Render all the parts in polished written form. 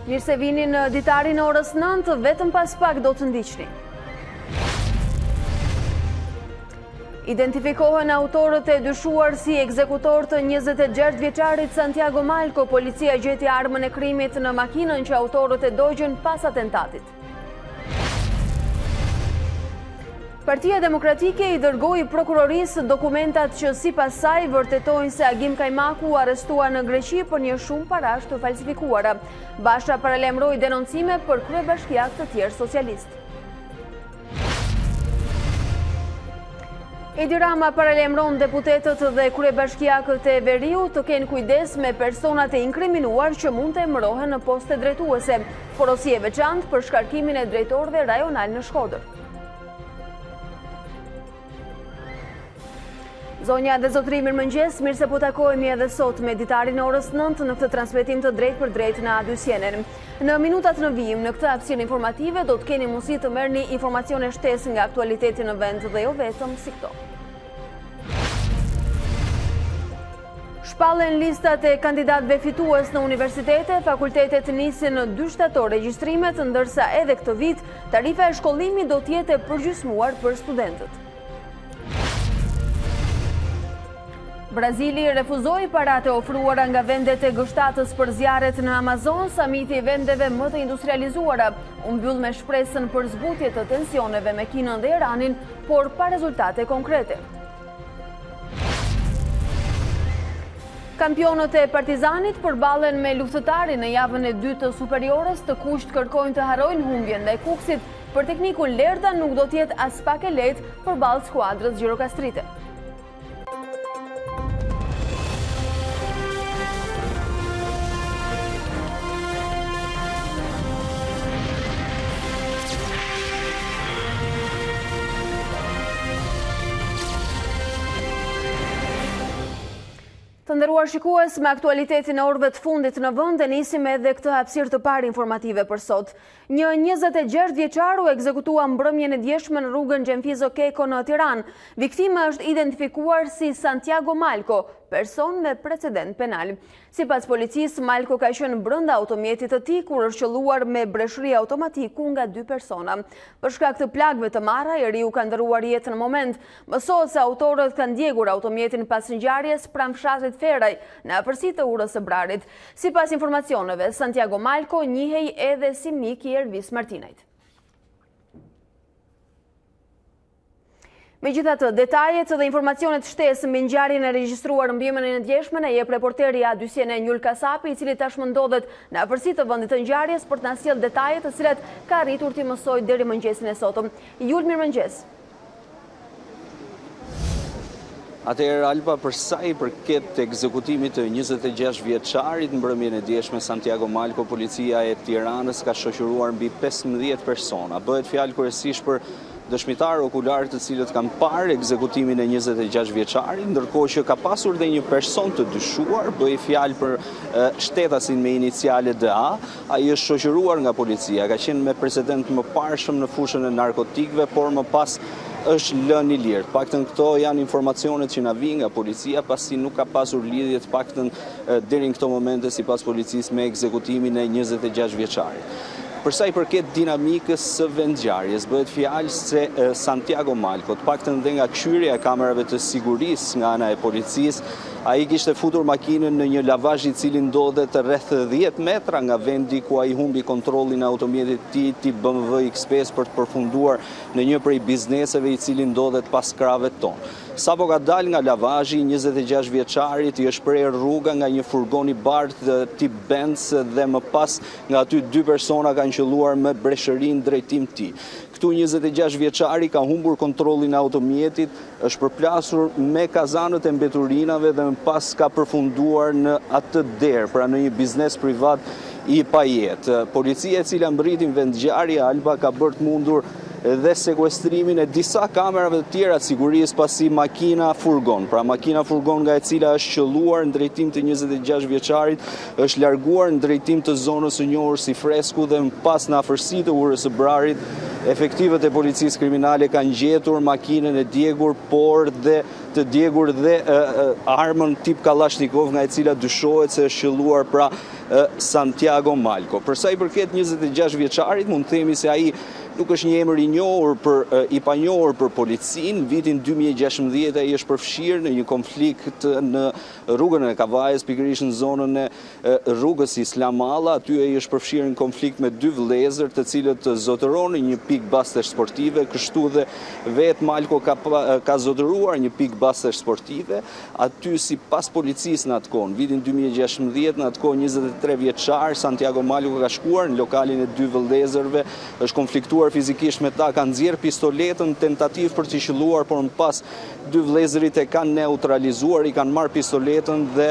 Mirë se vini në ditarin e orës 9, vetëm pas pak do të ndiqni. Identifikohen autorët e dyshuar si ekzekutor të 26 vjeçarit Santiago Malco. Policia gjeti armën e krimit në makinën që autorët e dogjën pas atentatit. Partia Demokratike i dërgoi prokurorisë dokumentat që sipas saj vërtetojnë se Agim Kajmaku arrestua në Greqi për një shumë parash të falsifikuara. Basha paralajmëroi denoncime për kryebashkiak të tjerë socialist. Edi Rama paralajmëron deputetët dhe kryebashkiakët e Veriut të kenë kujdes me personat e inkriminuar që mund të emërohen në poste drejtuese. Porosie veçantë për shkarkimin e drejtorëve rajonal në Shkodër. Zonja dhe zotëri, mirëmëngjes, mirë se po takohemi edhe sot me ditarin e orës 9 në këtë transmetim të drejt për drejt në A2 CNN. Në minutat në vijim në këtë hapësirë informative do të keni mundësi të merrni informacione shtesë nga aktualiteti në vend dhe jo vetëm si këto. Shpallen listat e kandidatëve fitues në universitete, fakultetet nisin në 2 shtator regjistrimet, ndërsa edhe këtë vit tarifa e shkollimit do të jetë e përgjysmuar për studentët. Brazili refuzoi paratë ofruara nga vendet e G7-s për zjarret në Amazon. Samiti i vendeve më të industrializuara u mbyll me shpresën për zbutje të tensioneve me Kinën dhe Iranin, por pa rezultate konkrete. Kampionët e Partizanit përballen me luftëtarin në javën e 2 të superiores, të kusht kërkojnë të harrojnë humbjen ndaj Kuksit. Për teknikun Lerda nuk do të jetë as pak e lehtë përballë skuadrës Gjirokastrite. Të nderuar shikues, me aktualitetin e orëve të fundit në vend e nisim edhe këtë hapësirë të parë informative për sot. Një 26 vjeçar u ekzekutua mbrëmjen e djeshme në rrugën Xhenfizo Keko në Tiranë. Viktima është identifikuar si Santiago Malco, person me precedent penal. Sipas policisë, Malco ka qenë brenda automjetit të tij kur është qelluar me breshëri automatiku nga 2 persona. Për shkak të plagëve të marra, i riu ka ndëruar jetën në moment. Mësohet se autorët kanë ndjekur automjetin pas ngjarjes pranë fshatit Feraj, në afërsi të urës së Brarit. Sipas informacioneve, Santiago Malco njihej edhe si mik i Ervis Martinajt. Megjithatë, detajet dhe informacionet shtesë mbi ngjarjen e regjistruar mbrëmjen e djeshme e jep reporteri A2 CNN Njul Kasapi, i cili tashmë ndodhet në afërsi të vendit të ngjarjes për të na sjellë detajet të cilat ka arritur t'i mësoj deri mëngjesin e sotëm. Jul, mirëmëngjes. Atëherë, Alba, për sa i përket ekzekutimit të 26 vjeçarit mbrëmjen e djeshme Santiago Malco, policia e Tiranës ka shoqëruar mbi 15 persona. Bëhet fjalë kryesisht për dëshmitarë okular të cilët kanë parë ekzekutimin e 26 vjeçarit, ndërkohë që ka pasur dhe një person të dyshuar, bëj fjalë për shtetasin me iniciale DA. Ai është shoqëruar nga policia, ka qenë me precedent më parshëm në fushën e narkotikëve, por më pas është lënë i lirë. Paktën këto janë informacionet që na vijnë nga policia, pasi nuk ka pasur lidhje të paktën deri në këto momente sipas policisë me ekzekutimin e 26 vjeçarit. Për sa i përket dinamikës së vendngjarjes, bëhet fjalë se Santiago Malco, të paktën dhe nga këshyrja e kamerave të sigurisë nga ana e policisë, ai kishte futur makinën në një lavazh i cili ndodhet rreth 10 metra nga vendi ku ai humbi kontrollin e automjetit të tij, tip BMW X5, për të përfunduar në një prej bizneseve i cili ndodhet pas krave tonë. Sapo ka dalë nga lavazhi, 26 vjeçarit i është prerë rruga nga një furgon i bardhë tip Benz dhe më pas nga aty 2 persona kanë qelluar me breshërin drejtim tij. Këtu 26 vjeçari ka humbur kontrollin e automjetit, është përplasur me kazanët e mbeturinave dhe më pas ka përfunduar në atë derë, pra në një biznes privat i pajet. Policia e cila mbriti vendngjarje, Alba, ka bërë të mundur dhe sekuestrimin e disa kamerave të tjera të sigurisë pasi makina furgon. Pra makina furgon nga e cila është qelluar në drejtim të 26 vjeçarit, është larguar në drejtim të zonës së njohur si Fresku dhe pas në afërsi të urës së Brarit, efektivët e policisë kriminale kanë gjetur makinën e djegur, por dhe të djegur dhe armën tip Kalashnikov nga e cila dyshohet se është qelluar pra Santiago Malko. Përsa i përket 26 vjeçarit, mund të themi se ai nuk është një emër i panjohur për policinë. Vitin 2016 ai është përfshirë në një konflikt në rrugën e Kavajës, pikërisht në zonën e rrugës Islam Alla. Aty ai është përfshirë në konflikt me dy vëllezër, të cilët zotëronin një pikë bastesh sportive, kështu dhe vetë Malko ka zotëruar një pikë bastesh sportive. Aty sipas policisë në atë kohë, vitin 2016, në atë kohë 23 vjeçar, Santiago Malko ka shkuar në lokalin e dy vëllezërve, është konfliktuar fizikisht me ta, kanë nxjerrë pistoletën tentativë për t'i qelluar, por më pas dy vëllezërit e kanë neutralizuar, i kanë marrë pistoletën dhe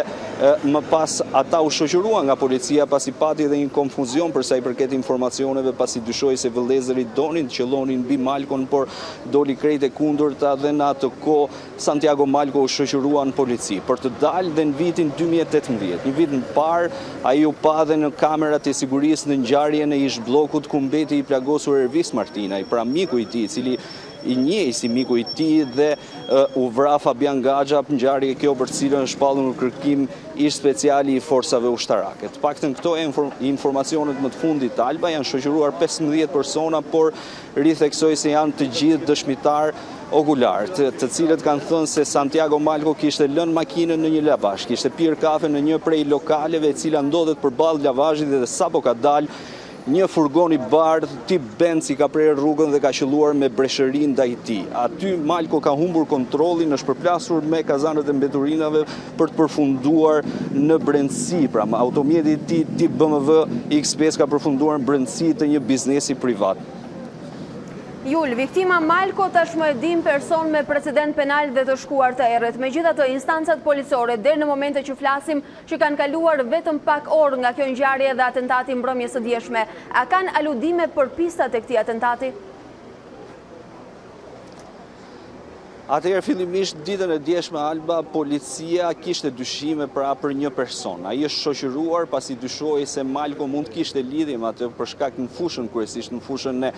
më pas ata u shoqëruan nga policia pasi pati edhe një konfuzion përsa i përket informacioneve, pasi dyshoi se vëllezërit donin të qellonin mbi Malkon, por doli krejt e kundërta dhe në atë kohë Santiago Malko u shoqërua në polici. Për të dalë dhe në vitin 2018, një vit më parë, ai u pa dhe në kamerat e sigurisë në ngjarjen e ish bllokut ku mbeti i plagosur Ervis Martinaj, pra miku i tij, i cili i njeh si miku i tij dhe u vra Fabian Gaxha, ngjarje kjo për të cilën është shpallur në kërkim ish speciali i forcave ushtarake. Të paktën këto informacionet më të fundit të Alba janë shoqëruar 15 persona, por ritheksoj se janë të gjithë dëshmitar okular, të cilët kanë thënë se Santiago Malko kishte lënë makinën në një lavazh, kishte pirë kafe në një prej lokaleve e cila ndodhet përballë lavazhit dhe sapo ka dalë një furgon i bardh tip Benz i ka prerë rrugën dhe ka qelluar me breshëri ndaj tij. Aty Malko ka humbur kontrollin, është përplasur me kazanët e mbeturinave për të përfunduar në brendësi. Pra automjeti i tij tip BMW X5 ka përfunduar në brendësi të një biznesi privat. Jul, viktima Malko tashmë e dim person me precedent penal dhe të shkuar të errët. Megjithatë, instancat policore deri në momentin që flasim që kanë kaluar vetëm pak orë nga kjo ngjarje dhe atentati mbrëmjes së dieshme. A kanë aludime për pistat e këtij atentati? Atëherë fillimisht ditën e dieshme Alba, policia kishte dyshime për një person. Ai është shoqëruar pasi dyshohej se Malko mund të kishte lidhje me atë për shkak në fushën, kryesisht në fushën e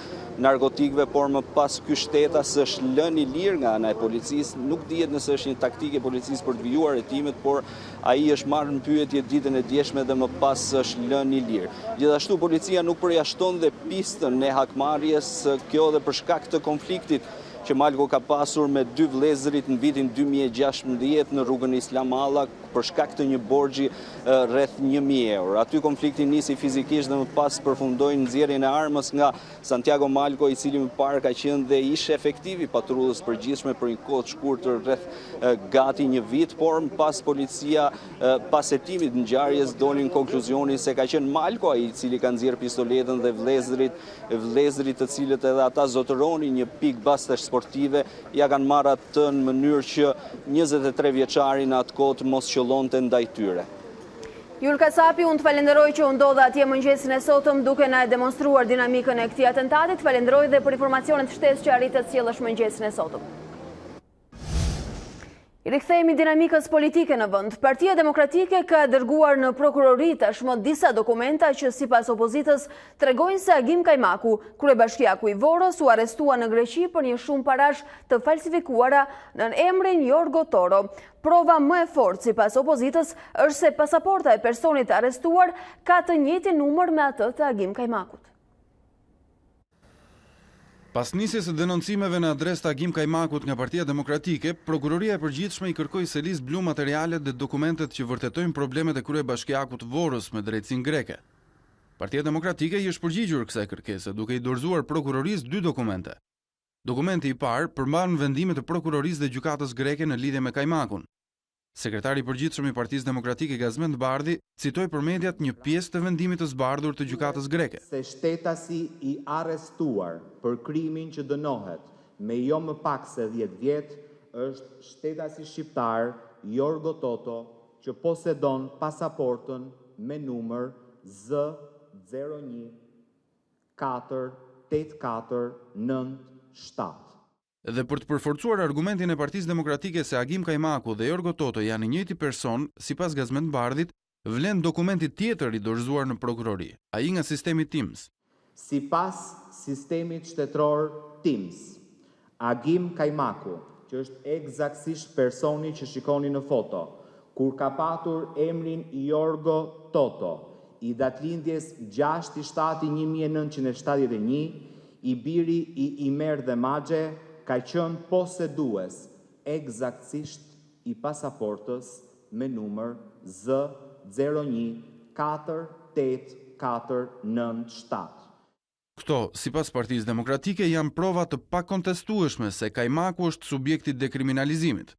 narkotikëve, por më pas ky shtetas është lënë i lirë nga ana e policisë. Nuk dihet nëse është një taktikë e policisë për të vijuar hetimet, por ai është marrë në pyetje ditën e dieshme dhe më pas është lënë i lirë. Gjithashtu policia nuk përjashton dhe pistën e hakmarrjes, kjo dhe për shkak të konfliktit që Malko ka pasur me dy vëllezërit në vitin 2016 në rrugën Islam Alla për shkak të një borxhi rreth 1000 euro. Aty konflikti nisi fizikisht dhe më pas përfundoi në nxjerrjen e armës nga Santiago Malko, i cili më parë ka qenë dhe ish efektiv i patrullës përgjithshme për një kohë të shkurtër rreth gati një vit, por më pas policia pas hetimit të ngjarjes doli në konkluzionin se ka qenë Malko ai i cili ka nxjerrë pistoletën dhe vëllezërit të cilët edhe ata zotëronin një pikë bastesh sportive, ja kanë marrë atë në mënyrë që 23 vjeçari në atë kohë të mos qëllonte ndaj tyre. Jul Kasapi, unë të falenderoj që u ndodha atje mëngjesin e sotëm duke na e demonstruar dinamikën e këtij atentati. Të falenderoj dhe për informacionet shtesë që arritë të sjellësh mëngjesin e sotëm. I rikthehemi dinamikës politike në vend. Partia Demokratike ka dërguar në prokurori tashmë disa dokumenta që sipas opozitës tregojnë se Agim Kajmaku, kryebashkiaku i Vorës, u arrestua në Greqi për një shumë parash të falsifikuara në emrin Jorgo Toro. Prova më e fortë sipas opozitës është se pasaporta e personit arrestuar ka të njëjtin numër me atë të Agim Kajmakut. Pas nisjes së denoncimeve në adresë të Agim Kajmakut nga Partia Demokratike, Prokuroria e Përgjithshme i kërkoi Selis Blu materialet dhe dokumentet që vërtetojnë problemet e kryebashkiakut Vorës me drejtësinë greke. Partia Demokratike i është përgjigjur kësaj kërkese, duke i dorëzuar prokurorisë 2 dokumente. Dokumenti i parë përmban vendimet e prokurorisë dhe gjykatës greke në lidhje me Kajmakun. Sekretari i përgjithshëm i Partisë Demokratike Gazmend Bardhi citoi për mediat një pjesë të vendimit të zbardhur të gjykatës greke. Se shtetasi i arrestuar për krimin që dënohet me jo më pak se 10 vjet është shtetasi shqiptar Jorgo Toto, që posedon pasaportën me numër Z01 8497. Dhe për të përforcuar argumentin e Partisë Demokratike se Agim Kajmaku dhe Jorgo Toto janë i njëjti person, sipas Gazmend Bardhit, vlen dokumenti tjetër i dorëzuar në prokurori, ai nga sistemi TIMS. Sipas sistemit shtetëror TIMS, Agim Kajmaku, që është eksaktësisht personi që shikoni në foto, kur ka patur emrin Jorgo Toto, i datlindjes 6/7/1971, i biri i Imer dhe Magje, ka qenë posedues eksaktësisht i pasaportës me numër Z014847. Këto, sipas Partisë Demokratike, janë prova të pakontestueshme se Kajmaku është subjekti i dekriminalizimit.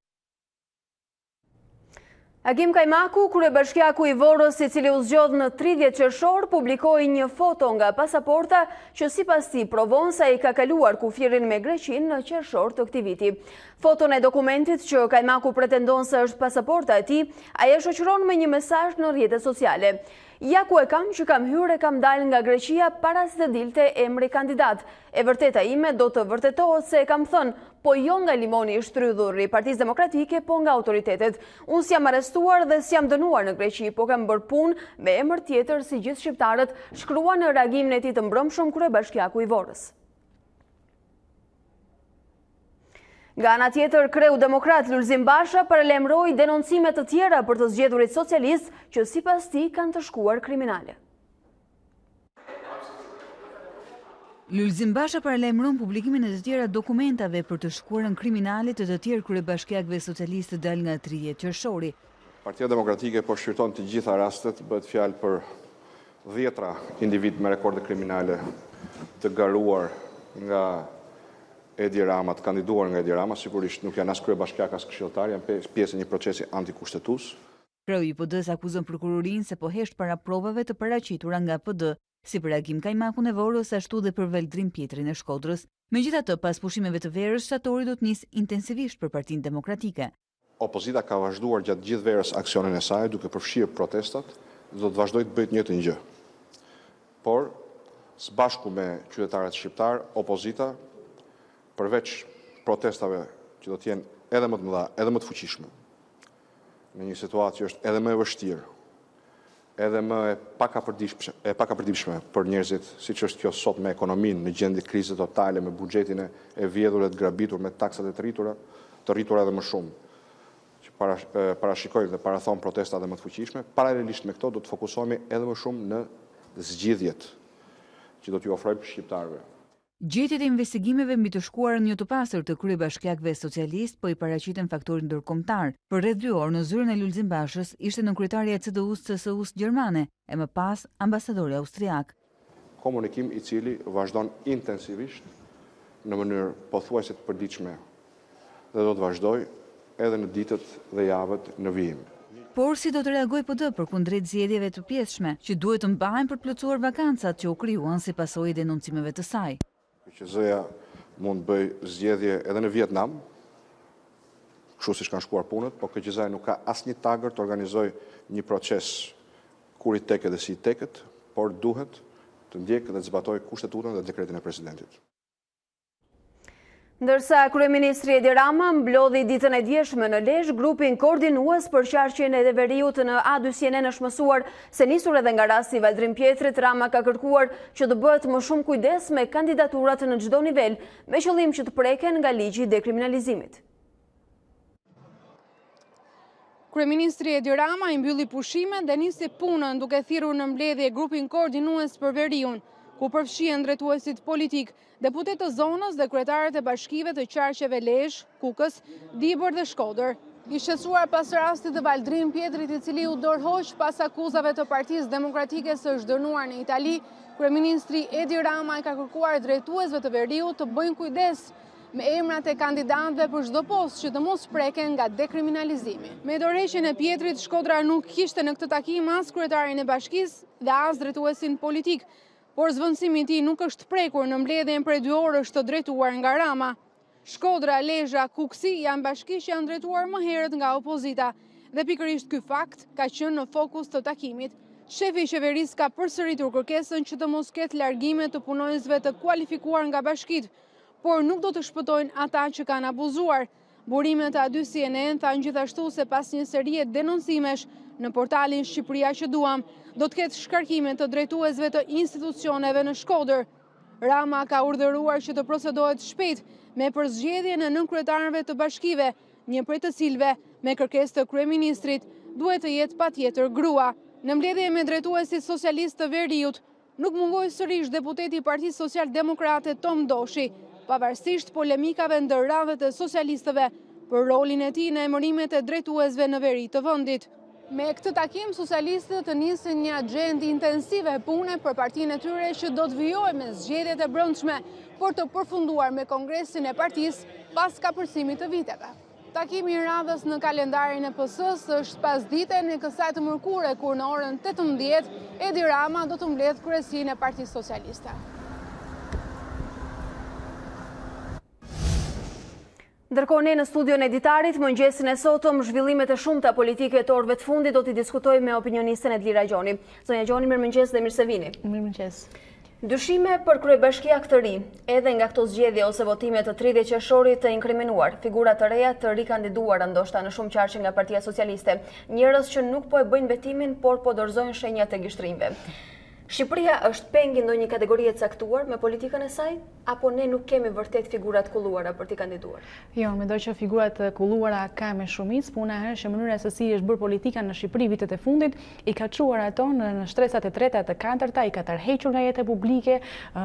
Agim Kajmaku, kryebashkiaku i Vorës, i cili u zgjodh në 30 qershor, publikoi një foto nga pasaporta që sipas tij provon se ai ka kaluar kufirin me Greqinë në qershor të këtij viti. Foton e dokumentit që Kajmaku pretendon se është pasaporta e tij, ai e shoqëron me një mesazh në rrjetet sociale. Ja ku e kam që kam hyrë e kam dalë nga Greqia para se të dilte emri kandidat. E vërteta ime do të vërtetohet se e kam thënë, po jo nga limoni i shtrydhur i Partisë Demokratike, po nga autoritetet. Unë s'jam arrestuar dhe s'jam dënuar në Greqi, po kam bërë punë me emër tjetër si gjithë shqiptarët, shkrua në reagimin e tij të mbrëmshëm kryebashkiaku i Vorës. Nga ana tjetër, kreu demokrat Lulzim Basha paralajmëroi denoncime të tjera për të zgjedhurit socialistë që sipas tij kanë të shkuar kriminale. Lulzim Basha paralajmëron publikimin e të tjera dokumentave për të shkuarën kriminale të tjerë kryebashkiakëve socialistë dal nga 30 qershori. Partia Demokratike po shqyrton të gjitha rastet, bëhet fjalë për 10 individ me rekorde kriminale të garuar nga Edi Rama, të kandiduar nga Edi Rama, sigurisht nuk janë as kryebashkiak as këshilltar, janë pjesë e një procesi antikushtetues. Kreu i PD-s akuzon prokurorinë se po hesht para provave të paraqitura nga PD, si për Agim Kajmakun e Vorës, ashtu dhe për Valdrim Pjetrin e Shkodrës. Megjithatë, pas pushimeve të verës, shtatori do të nisë intensivisht për Partinë Demokratike. Opozita ka vazhduar gjatë gjithë verës aksionin e saj, duke përfshirë protestat, dhe do të vazhdojë të bëjë të njëjtën gjë. Por, së bashku me qytetarët shqiptar, opozita, përveç protestave që do të jenë edhe më të mëdha, edhe më të fuqishme, në një situatë që është edhe më e vështirë, edhe më e pakapërditshme për njerëzit, siç është kjo sot me ekonominë në gjendje krize totale, me buxhetin e vjedhur e të grabitur, me taksat e të rritura edhe më shumë, që parashikojnë dhe parathon protesta edhe më të fuqishme. Paralelisht me këto do të fokusohemi edhe më shumë në zgjidhjet që do t'ju ofrojmë shqiptarëve. Gjetjet e investigimeve mbi të shkuarën jo të pastër të kryebashkiakëve socialist po i paraqiten faktorin ndërkombëtar. Për rreth 2 orë në zyrën e Lulzim Bashës ishte nënkryetaria e CDU-s CSU-s gjermane e më pas ambasadori austriak. Komunikim i cili vazhdon intensivisht në mënyrë pothuajse të përditshme dhe do të vazhdoj edhe në ditët dhe javët në vijim. Por si do të reagoj PD përkundrejt zgjedhjeve të pjesshme që duhet të mbahen për të plotësuar vakancat që u krijuan si pasojë e denoncimeve të saj. QZ-ja mund të bëj zgjedhje edhe në Vietnam, kështu siç kanë shkuar punët, por QZ-ja nuk ka asnjë tagër të organizojë një proces kur i teket dhe si i teket, por duhet të ndjekë dhe të zbatojë kushtetutën dhe dekretin e presidentit. Ndërsa kryeministri Edi Rama mblodhi ditën e djeshme në Lezhë grupin koordinues për qarqjen e Deveriut në A200 është mësuar se nisur edhe nga rasti Valdrim Pjetrit. Rama ka kërkuar që të bëhet më shumë kujdes me kandidaturat në çdo nivel, me qëllim që të preken nga ligji i dekriminalizimit. Kryeministri Edi Rama i mbylli pushimet dhe nisi punën duke thirrur në mbledhje grupin koordinues për Veriun, ku përfshihen drejtuesit politik, deputet të zonës dhe kryetarët e bashkive të qarqeve Lezhë, Kukës, Dibër dhe Shkodër. I shqetësuar pas rastit të Valdrim Pjetrit, i cili u dorëhoq pas akuzave të Partisë Demokratike së është dënuar në Itali, kryeministri Edi Rama i ka kërkuar drejtuesve të Veriut të bëjnë kujdes me emrat e kandidatëve për çdo postë që të mos preken nga dekriminalizimi. Me dorëheqjen e Pjetrit, Shkodra nuk kishte në këtë takim as kryetarin e bashkisë dhe as drejtuesin politik, por zvendësimi i tij nuk është prekur në mbledhjen prej 2 orësh të drejtuar nga Rama. Shkodra, Lezhë, Kuksi janë bashki që janë drejtuar më herët nga opozita dhe pikërisht ky fakt ka qenë në fokus të takimit Shefi i qeverisë ka përsëritur kërkesën që të mos ketë largime të punonjësve të kualifikuar nga bashkitë, por nuk do të shpëtojnë ata që kanë abuzuar. Burimet e A2 CNN thanë gjithashtu se pas një serie denoncimesh në portalin Shqipëria që duam, do të ketë shkarkime të drejtuesve të institucioneve në Shkodër. Rama ka urdhëruar që të procedohet shpejt me përzgjedhjen e nënkretarëve të bashkive, një prej të cilëve me kërkesë të kryeministrit duhet të jetë patjetër grua. Në mbledhje me drejtuesit socialist të Veriut, nuk mungoi sërish deputeti i Partisë Social-Demokrate Tom Doshi, pavarësisht polemikave ndër radhët e socialistëve për rolin e tij në emërimet e drejtuesve në veri të vendit. Me këtë takim, socialistët nisin një agjendë intensive pune për partinë e tyre që do të vijojë me zgjedhjet e brendshme, por të përfunduar me kongresin e partisë pas kapërsimit të viteve. Takimi i radhës në kalendarin e PS-s është pas ditën e kësaj të mërkure, kur në orën 18 Edi Rama do të mbledh kryesinë e Partisë Socialiste. Ndërkohë ne në studion e Ditarit, mëngjesin e sotëm, zhvillimet e shumta politike të orëve të fundit do t'i diskutojmë me opinionisten Edlira Gjoni. Zonja Gjoni, mirëmëngjes dhe mirë se vini. Mirëmëngjes. Dyshime për kryebashkia të ri, edhe nga këto zgjedhje ose votime të 30 qershorit të inkriminuar, figura të reja të rikandiduar ndoshta në shumë qarqe nga Partia Socialiste, njerëz që nuk po e bëjnë betimin, por po dorëzojnë shenjat e gishtrimve. Shqipëria është pengi ndonjë kategorie caktuar me politikën e saj, apo ne nuk kemi vërtet figurat kulluara për t'i kandiduar? Jo, mendoj që figurat kulluara ka me shumicë, puna është që mënyra se si është bërë politika në Shqipëri vitet e fundit, i ka çuar ato në shtresat e treta të katërta, i ka tërhequr nga jeta publike,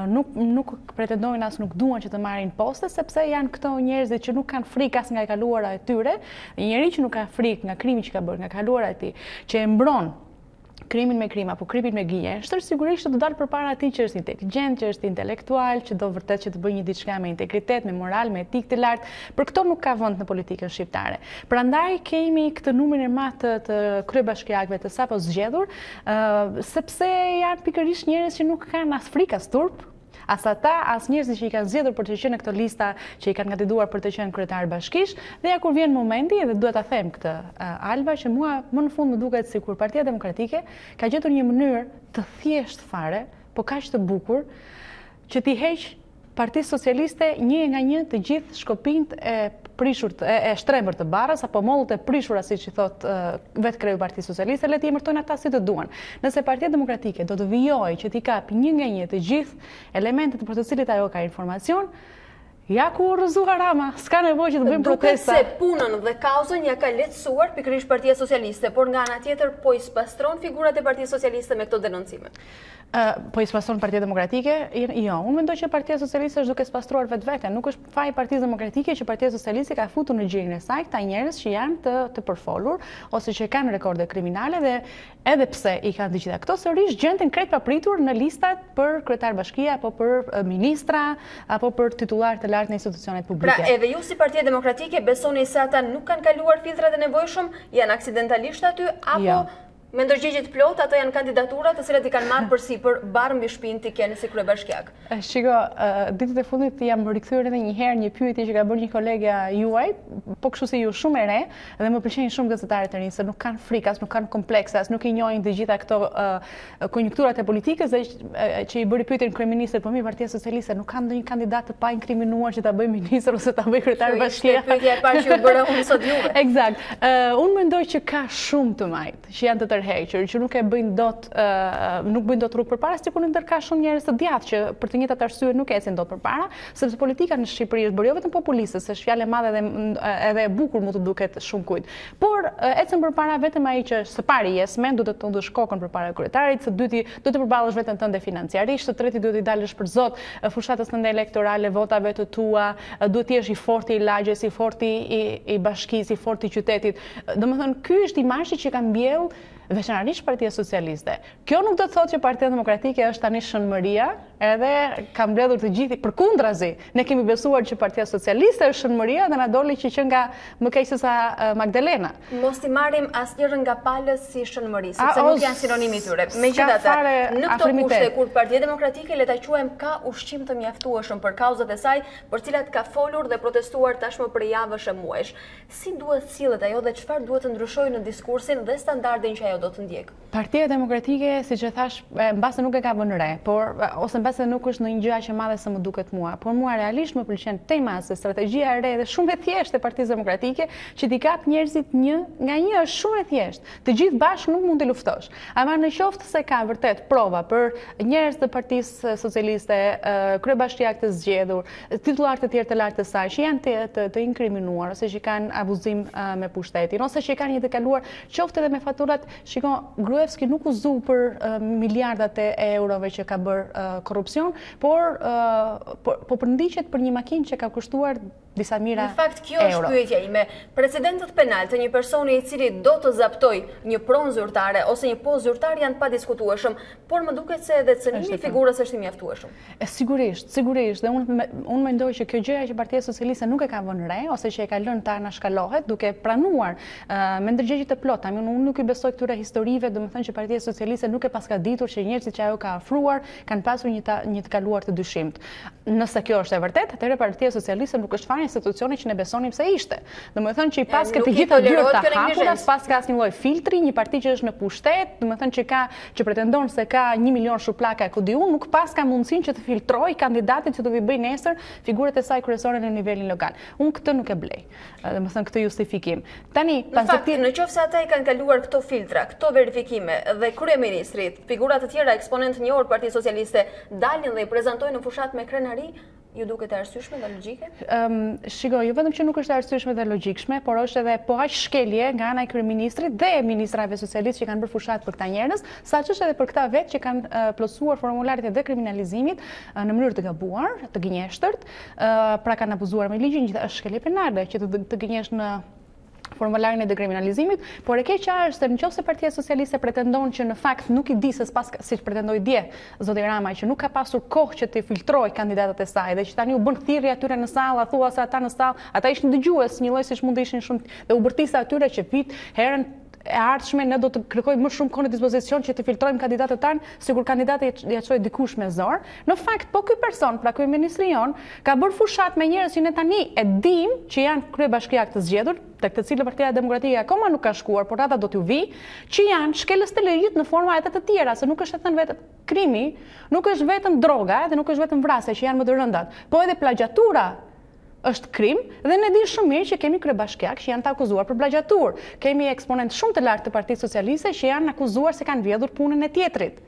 nuk pretendojnë as nuk duan që të marrin poste, sepse janë këto njerëzit që nuk kanë frikë as nga e kaluara e tyre, një njeri që nuk ka frikë nga krimi që ka bërë, nga kaluara e tij, që e mbron krimin me krim apo krimin me gije, është sigurisht të dalë përpara atij që është inteligjent, që është intelektual, që do vërtet që të bëjë një diçka me integritet, me moral, me etikë të lartë. Për këto nuk ka vend në politikën shqiptare. Prandaj kemi këtë numrin e madh të kryebashkiakëve të sapo zgjedhur, sepse janë pikërisht njerëz që nuk kanë as frikë as turp, as ata, as njerëzit që i kanë zgjedhur për të qenë në këtë lista që i kanë kandiduar për të qenë kryetar bashkish, dhe ja kur vjen momenti, edhe duhet ta them këtë, Alba, që mua më në fund më duket sikur Partia Demokratike ka gjetur një mënyrë të thjeshtë fare, po kaq të bukur, që t'i heq Partisë Socialiste një nga një të gjithë shkopinjt e prishur e shtrembër të barrës apo mollut e prishura, siç i thot vetë kreu Partisë Socialiste, le t'i emërtojnë ata si të duan. Nëse Partia Demokratike do të vijojë që t'i kapë një nga një të gjithë elementet për të cilit ajo ka informacion, ja ku rrëzuar Rama, s'ka nevojë që të bëjmë protesta. Duket se punën dhe kauzën ja ka lehtësuar pikërisht Partia Socialiste, por nga ana tjetër po i spastron figurat e Partisë Socialiste me këto denoncime. Po i spastron Partia Demokratike? Jo, unë mendoj që Partia Socialiste është duke spastruar vetveten. Nuk është faji i Partisë Demokratike që Partia Socialiste ka futur në gjirin e saj këta njerëz që janë të përfolur ose që kanë rekorde kriminale, dhe edhe pse i kanë të gjitha këto, sërish gjenden krejt papritur në listat për kryetar bashkie apo për ministra apo për titullar të lartë në institucionet publike. Pra edhe ju si Partia Demokratike besoni se ata nuk kanë kaluar filtrat e nevojshëm, janë aksidentalisht aty, apo Jo. me ndërgjegjet plot ato janë kandidatura të cilat i kanë marrë përsipër barë mbi shpinë ti keni si kryebashkiak? Shiko, ditët e fundit jam rikthyer edhe një herë një pyetje që ka bërë një kolegja juaj, po kështu si ju shumë e re, dhe më pëlqejnë shumë gazetarët e rinj se nuk kanë frikë, nuk kanë komplekse, nuk i njohin të gjitha këto konjunkturat e politikës, dhe që i bëri pyetjen kryeministrit, po mirë, Partia Socialiste nuk ka ndonjë kandidat të pa inkriminuar që ta bëjë ministër ose ta bëjë kryetar bashkie. Pyetja e parë që u bëra unë sot juve. Eksakt. Unë mendoj që ka shumë të majt që janë të tërhequr, që nuk bëjnë dot rrugë përpara, sikur ndër ka shumë njerëz të djathtë që për të njëjtat arsye nuk ecin dot përpara, sepse politika në Shqipëri është bërë jo vetëm populiste, se është fjalë e madhe edhe e bukur mund të duket shumë kujt. Por ecën përpara vetëm ai që së pari jesmen, duhet të ndësh kokën përpara kryetarit, së dyti do të përballesh veten tënde financiarisht, së treti duhet të dalësh për zot fushatës tënde elektorale, votave të tua, duhet të jesh i fortë i lagjes, i fortë i bashkisë, i fortë i qytetit. Domethënë, ky është imazhi që ka mbjell veçanërisht Partia Socialiste. Kjo nuk do të thotë që Partia Demokratike është tani shënmëria, edhe ka mbledhur të gjithë përkundrazi. Ne kemi besuar që Partia Socialiste është shënmëria dhe na doli që nga më keq se sa Magdalena. Mos i marrim asnjërin nga palës si shënmëri, sepse nuk janë sinonimi tyre. Megjithatë, në këto kushte kur Partia Demokratike le ta quajmë ka ushqim të mjaftueshëm për kauzat e saj, për cilat ka folur dhe protestuar tashmë për javësh e muajsh. Si duhet sillet ajo dhe çfarë duhet të ndryshojë në diskursin dhe standardin që ajo ajo do të ndjek? Partia Demokratike, siç e thash, mbase nuk e ka vënë re, ose mbase nuk është ndonjë gjë që madhe sa më duket mua. Por mua realisht më pëlqen tema se strategjia e re dhe shumë e thjeshtë e Partisë Demokratike që t'i kap njerëzit një nga një është shumë e thjeshtë. Të gjithë bashkë nuk mund të luftosh. Ama në qoftë se ka vërtet prova për njerëz të Partisë Socialiste, kryebashkiak të zgjedhur, titullar të tjerë të lartë të saj që janë të inkriminuar ose që kanë abuzim me pushtetin ose që kanë një të kaluar qoftë edhe me faturat, shikon, Gruevski nuk u zu për miliardat e eurove që ka bërë korrupsion, por përndiqet për një makinë që ka kushtuar disa mijëra euro. Në fakt, kjo është pyetja ime. Precedentët penal të një personi i cili do të zaptoj një pronë zyrtare ose një postë zyrtar janë pa diskutueshëm, por më duket se edhe cënimi i figurës është i mjaftueshëm. Sigurisht, dhe unë mendoj që kjo gjëja që Partia Socialiste nuk e ka vënë re ose që e ka lënë ta anashkalohet duke pranuar me ndërgjegje të plota. Unë nuk i besoj këtyre historive, domethënë që Partia Socialiste nuk e paska ditur që njerëzit që ajo ka afruar kanë pasur një të kaluar të dyshimt. Nëse kjo është e vërtet, atëherë Partia Socialiste nuk është fare institucioni që ne besonim se ishte. Domethënë që i pas të gjitha dyert të hapura, pas ka asnjë lloj filtri, një parti që është në pushtet, domethënë që pretendon se ka 1 milion shurpllaka ku di unë, nuk pas ka mundësinë që të filtroj kandidatit që do vi bëj nesër figurët e saj kryesore në nivelin lokal. Unë këtë nuk e blej. Domethënë këtë justifikim. Tani, në qoftë se ata i kanë kaluar këto filtra, këto verifikime dhe kryeministrit, figura të tjera eksponentë njohur Partisë Socialiste dalin dhe i prezantojnë në fushat me krenari, ju duket e arsyeshme dhe logjike? Shiko, jo vetëm që nuk është e arsyeshme dhe logjikshme, por është edhe po aq shkelje nga ana e kryeministrit dhe ministrave socialistë që kanë bërë fushat për këta njerëz, saqë është edhe për këta vetë që kanë plotësuar formularet e dekriminalizimit në mënyrë të gabuar, të gënjeshtërt, pra kanë abuzuar me ligjin, gjithë është shkelje penale që të gënjesh në formularin e dekriminalizimit, por e keqja është se nëse Partia Socialiste pretendon që në fakt nuk i di se siç pretendoi dje zoti Rama që nuk ka pasur kohë që të filtrojë kandidatët e saj dhe që tani u bën thirrje atyre në sallë, thua se ata në sallë, ata ishin dëgjues, një lloj siç mund të ishin shumë dhe u bërtisa atyre që herën e ardhshme ne do të kërkojmë më shumë kohë në dispozicion që të filtrojmë kandidatët tanë, sikur kandidati ja çoj dikush me zor. Në fakt, po ky person, pra kryeministri jon, ka bërë fushat me njerëz që ne tani e dim që janë kryebashkiak të zgjedhur, tek të cilët Partia Demokratike akoma nuk ka shkuar, por ata do t'ju vi, që janë shkelës të legjit në forma edhe të tjera, se nuk është thënë vetëm krimi, nuk është vetëm droga, dhe nuk është vetëm vrasja që janë më të rëndat, po edhe plagjatura është krim dhe ne dimë shumë mirë që kemi kryebashkiak që janë të akuzuar për plagjaturë. Kemi eksponent shumë të lartë të Partisë Socialiste që janë akuzuar se kanë vjedhur punën e tjetrit.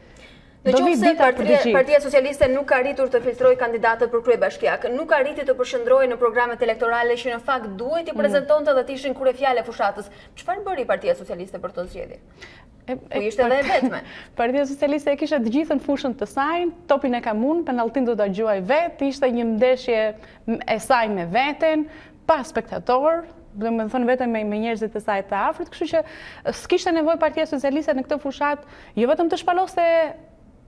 Në qoftë se Partia Socialiste nuk ka arritur të filtrojë kandidatët për kryebashkiak, nuk ka arritur të përshëndrojë në programet elektorale që në fakt duhet i prezantonte dhe të ishin kryefjalë e fushatës, çfarë bëri Partia Socialiste për të zgjedhje? Po ishte edhe e vetme. Partia Socialiste e kishte të gjithën fushën të saj, topin e kam unë, penalltin do ta gjuaj vetë, ishte një ndeshje e saj me veten, pa spektator, dhe me thënë vetëm me njerëzit e saj të afërt, kështu që s'kishte nevojë Partia Socialiste në këtë fushat, jo vetëm të shpaloste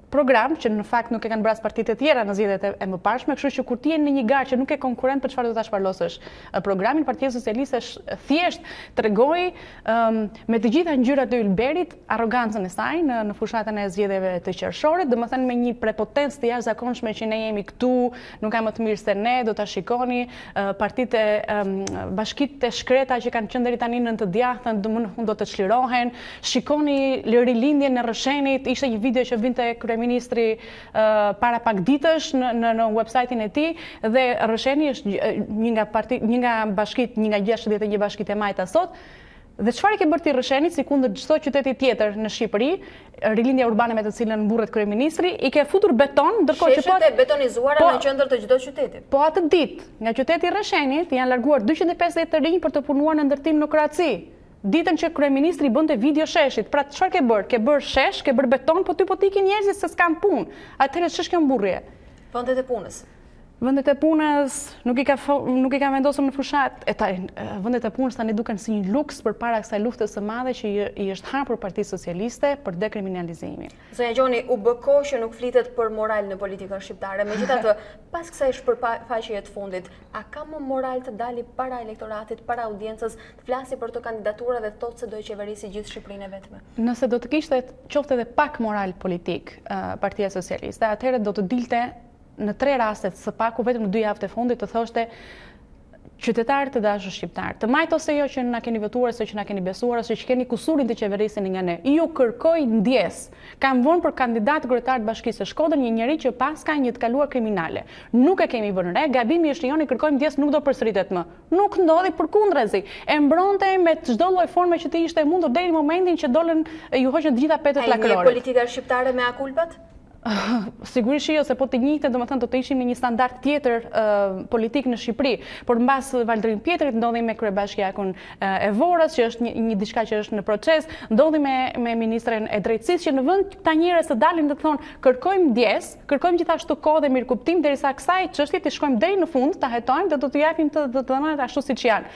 program, që në fakt nuk e kanë bras partitë e tjera në zgjedhjet e mëparshme, kështu që kur ti je në një garë që nuk e konkurrent për çfarë do ta shpalosësh programin, Partia Socialiste thjesht tregoi me të gjitha ngjyrat e ylberit arrogancën e saj në fushatën e zgjedhjeve të qershorit, domethënë me një prepotencë të jashtëzakonshme që ne jemi këtu, nuk ka më të mirë se ne, do ta shikoni, partitë bashkitë e shkreta që kanë qenë deri tani në të djathtën do të çlirohen, shikoni rilindjen e Rrëshenit, ishte një video që vinte ministri para pak ditësh në website-in e tij dhe Rrësheni është një nga bashkitë, një nga 61 bashkitë e majta sot. Dhe çfarë ke bërë ti Rrëshenit sikundër çdo qyteti tjetër në Shqipëri, rilindja urbane me të cilën mburret kryeministri, i ke futur beton, ndërkohë që sheshet e betonizuara në qendër të çdo qyteti. Po atë ditë, nga qyteti Rrëshenit janë larguar 250 të rinj për të punuar në ndërtim në Kroaci. Ditën që kryeministri bënte video sheshit, pra çfarë ke bërë? Ke bërë shesh, ke bërë beton, po ty po t'ikin njerëzit se s'kan punë. Atëherë ç'është kjo mburrje? Vendet e punës. Vendet e punës nuk i ka vendosur në fushat. Vendet e punës tani duken si një luks përpara kësaj lufte së madhe që i është hapur Partisë Socialiste për dekriminalizimin. Zonja Gjoni, u bë kohë që nuk flitet për moral në politikën shqiptare. Megjithatë, pas kësaj shpërfaqjeje të fundit, a ka më moral të dali para elektoratit, para audiencës, të flasi për të kandidatura dhe të thotë se do i qeverisi gjithë Shqipërinë e vetme? Nëse do të kishte qoftë edhe pak moral politik Partia Socialiste, atëherë do të dilte në 3 rastet së paku vetëm në 2 javët e fundit të thoshte qytetarë të dashur shqiptar, të majtë ose jo që na keni votuar, ose që na keni besuar, ose që keni kusurin të qeverisini nga ne. Ju kërkoj ndjes. Kam vënë për kandidat kryetar të Bashkisë së Shkodrës një njerëz që pas ka një të kaluar kriminale. Nuk e kemi vënë re, gabimi është joni, kërkojmë ndjes, nuk do përsëritet më. Nuk ndodhi, përkundrazi. E mbronte me çdo lloj forme që të ishte mundur deri në momentin që dolën ju hoqën të gjitha petët lakrore. Ai politika shqiptare me akulpat? Sigurisht jo, se po të njëjtë, domethënë do të ishim në një standard tjetër politik në Shqipëri, por mbas Valdrin Pjetrit ndodhi me kryebashkiakun e Vorës, që është një diçka që është në proces, ndodhi me ministren e drejtësisë, që në vend ta njerëz të dalin të thonë kërkojmë ndjes, kërkojmë gjithashtu kohë dhe mirëkuptim derisa kësaj çështje të shkojmë deri në fund, ta hetojmë dhe do t'u japim të dhënat ashtu siç janë.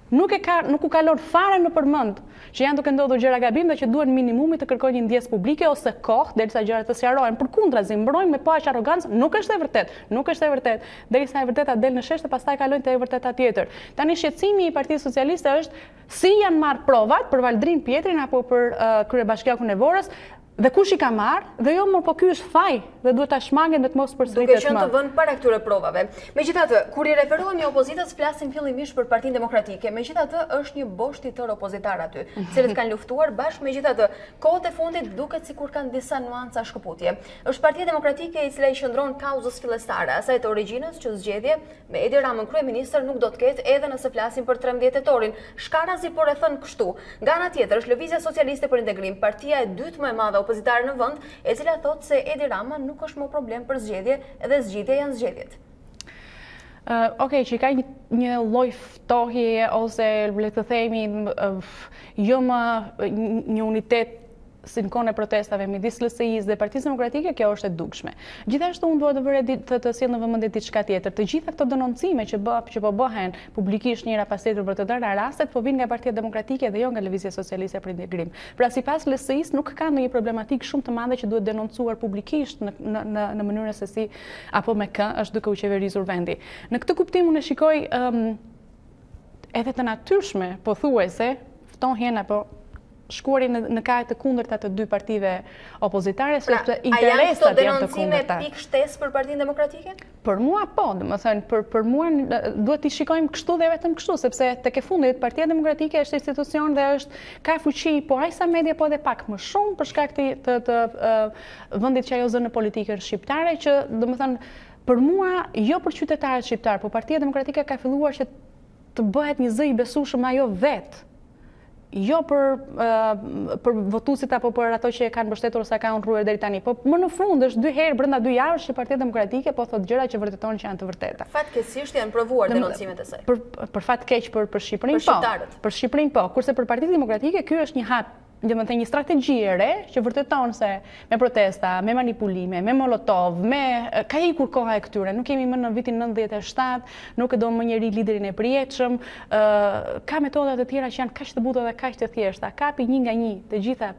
Nuk u kalon fare në përmend që janë duke ndodhur gjëra gabim dhe që duhet minimumi të kërkojnë një ndjes publike ose kohë derisa gjërat të sqarohen. Përkundrazi, mbrojmë me aq arrogancë, nuk është e vërtetë, nuk është e vërtetë. Derisa e vërteta del në shesh dhe pastaj kalojnë te e vërteta tjetër. Tani shqetësimi i Partisë Socialiste është si janë marrë provat për Valdrin Pjetrin apo për kryebashkiakun e Vorës. Dhe kush i ka marrë, dhe jo më po ky është faj dhe duhet ta shmangen dhe të mos përsëritet më. Duke qenë të vënë para këtyre provave. Megjithatë, kur i referohemi opozitës, flasim fillimisht për Partinë Demokratike. Megjithatë, është një boshti tërë opozitar aty, cilët kanë luftuar bashkë. Megjithatë, kohët e fundit duket sikur kanë disa nuanca shkëputje. Është Partia Demokratike e cila i qëndron kauzës fillestare, asaj të origjinës që zgjedhje me Edi Ramën kryeministër nuk do të ketë edhe nëse flasim për 13 tetorin. Shkarazi por e thën kështu. Nga ana tjetër është Lëvizja Socialiste për Integrim, partia e dytë më e madhe opozitare në vend, e cila thotë se Edi Rama nuk është më problem për zgjedhje, edhe zgjidhja janë zgjedhjet. Okej, që ka një lloj ftohje ose le të themi jo më një unitet si në kohën e protestave midis LSI-s dhe Partisë Demokratike, kjo është e dukshme. Gjithashtu unë duhet të sjell në vëmendje diçka tjetër. Të gjitha këto denoncime që po bëhen publikisht njëra pas tjetrës për të tëra rastet po vinë nga Partia Demokratike dhe jo nga Lëvizja Socialiste për Integrim. Pra sipas LSI-s nuk ka ndonjë problematik shumë të madhe që duhet denoncuar publikisht në mënyrën se si apo me kë është duke u qeverisur vendi. Në këtë kuptim unë shikoj edhe të natyrshme pothuajse ftohjen apo shkuarin në kajt të kundërta të dy partive opozitare, sepse interesat janë të kundërta. A janë këto denoncime pikë shtesë për Partinë Demokratike? Për mua po, domethënë për mua duhet t'i shikojmë kështu dhe vetëm kështu, sepse tek e fundit Partia Demokratike është institucion dhe ka fuqi, po aq sa media po edhe pak më shumë për shkak të vendit që ajo zë në politikën shqiptare, që domethënë për mua jo për qytetarët shqiptar, po Partia Demokratike ka filluar që të bëhet një zë i besueshëm ajo vetë. Jo për votuesit apo për ato që e kanë mbështetur ose kanë rruar deri tani, po më në fund është 2 herë brenda 2 javësh që Partia Demokratike po thotë gjëra që vërtetojnë që janë të vërteta. Fatkeqësisht janë provuar denoncimet e saj. Për fat keq për Shqipërinë po. Për Shqipërinë po, kurse për Partinë Demokratike ky është një hap, domethënë një strategji e re që vërteton se me protesta, me manipulime, me molotov, ka ikur koha e këtyre. Nuk kemi më në vitin 97, nuk e do më njëri liderin e përjetshëm. Ka metoda të tjera që janë kaq të buta dhe kaq të thjeshta. Kapi një nga një të gjitha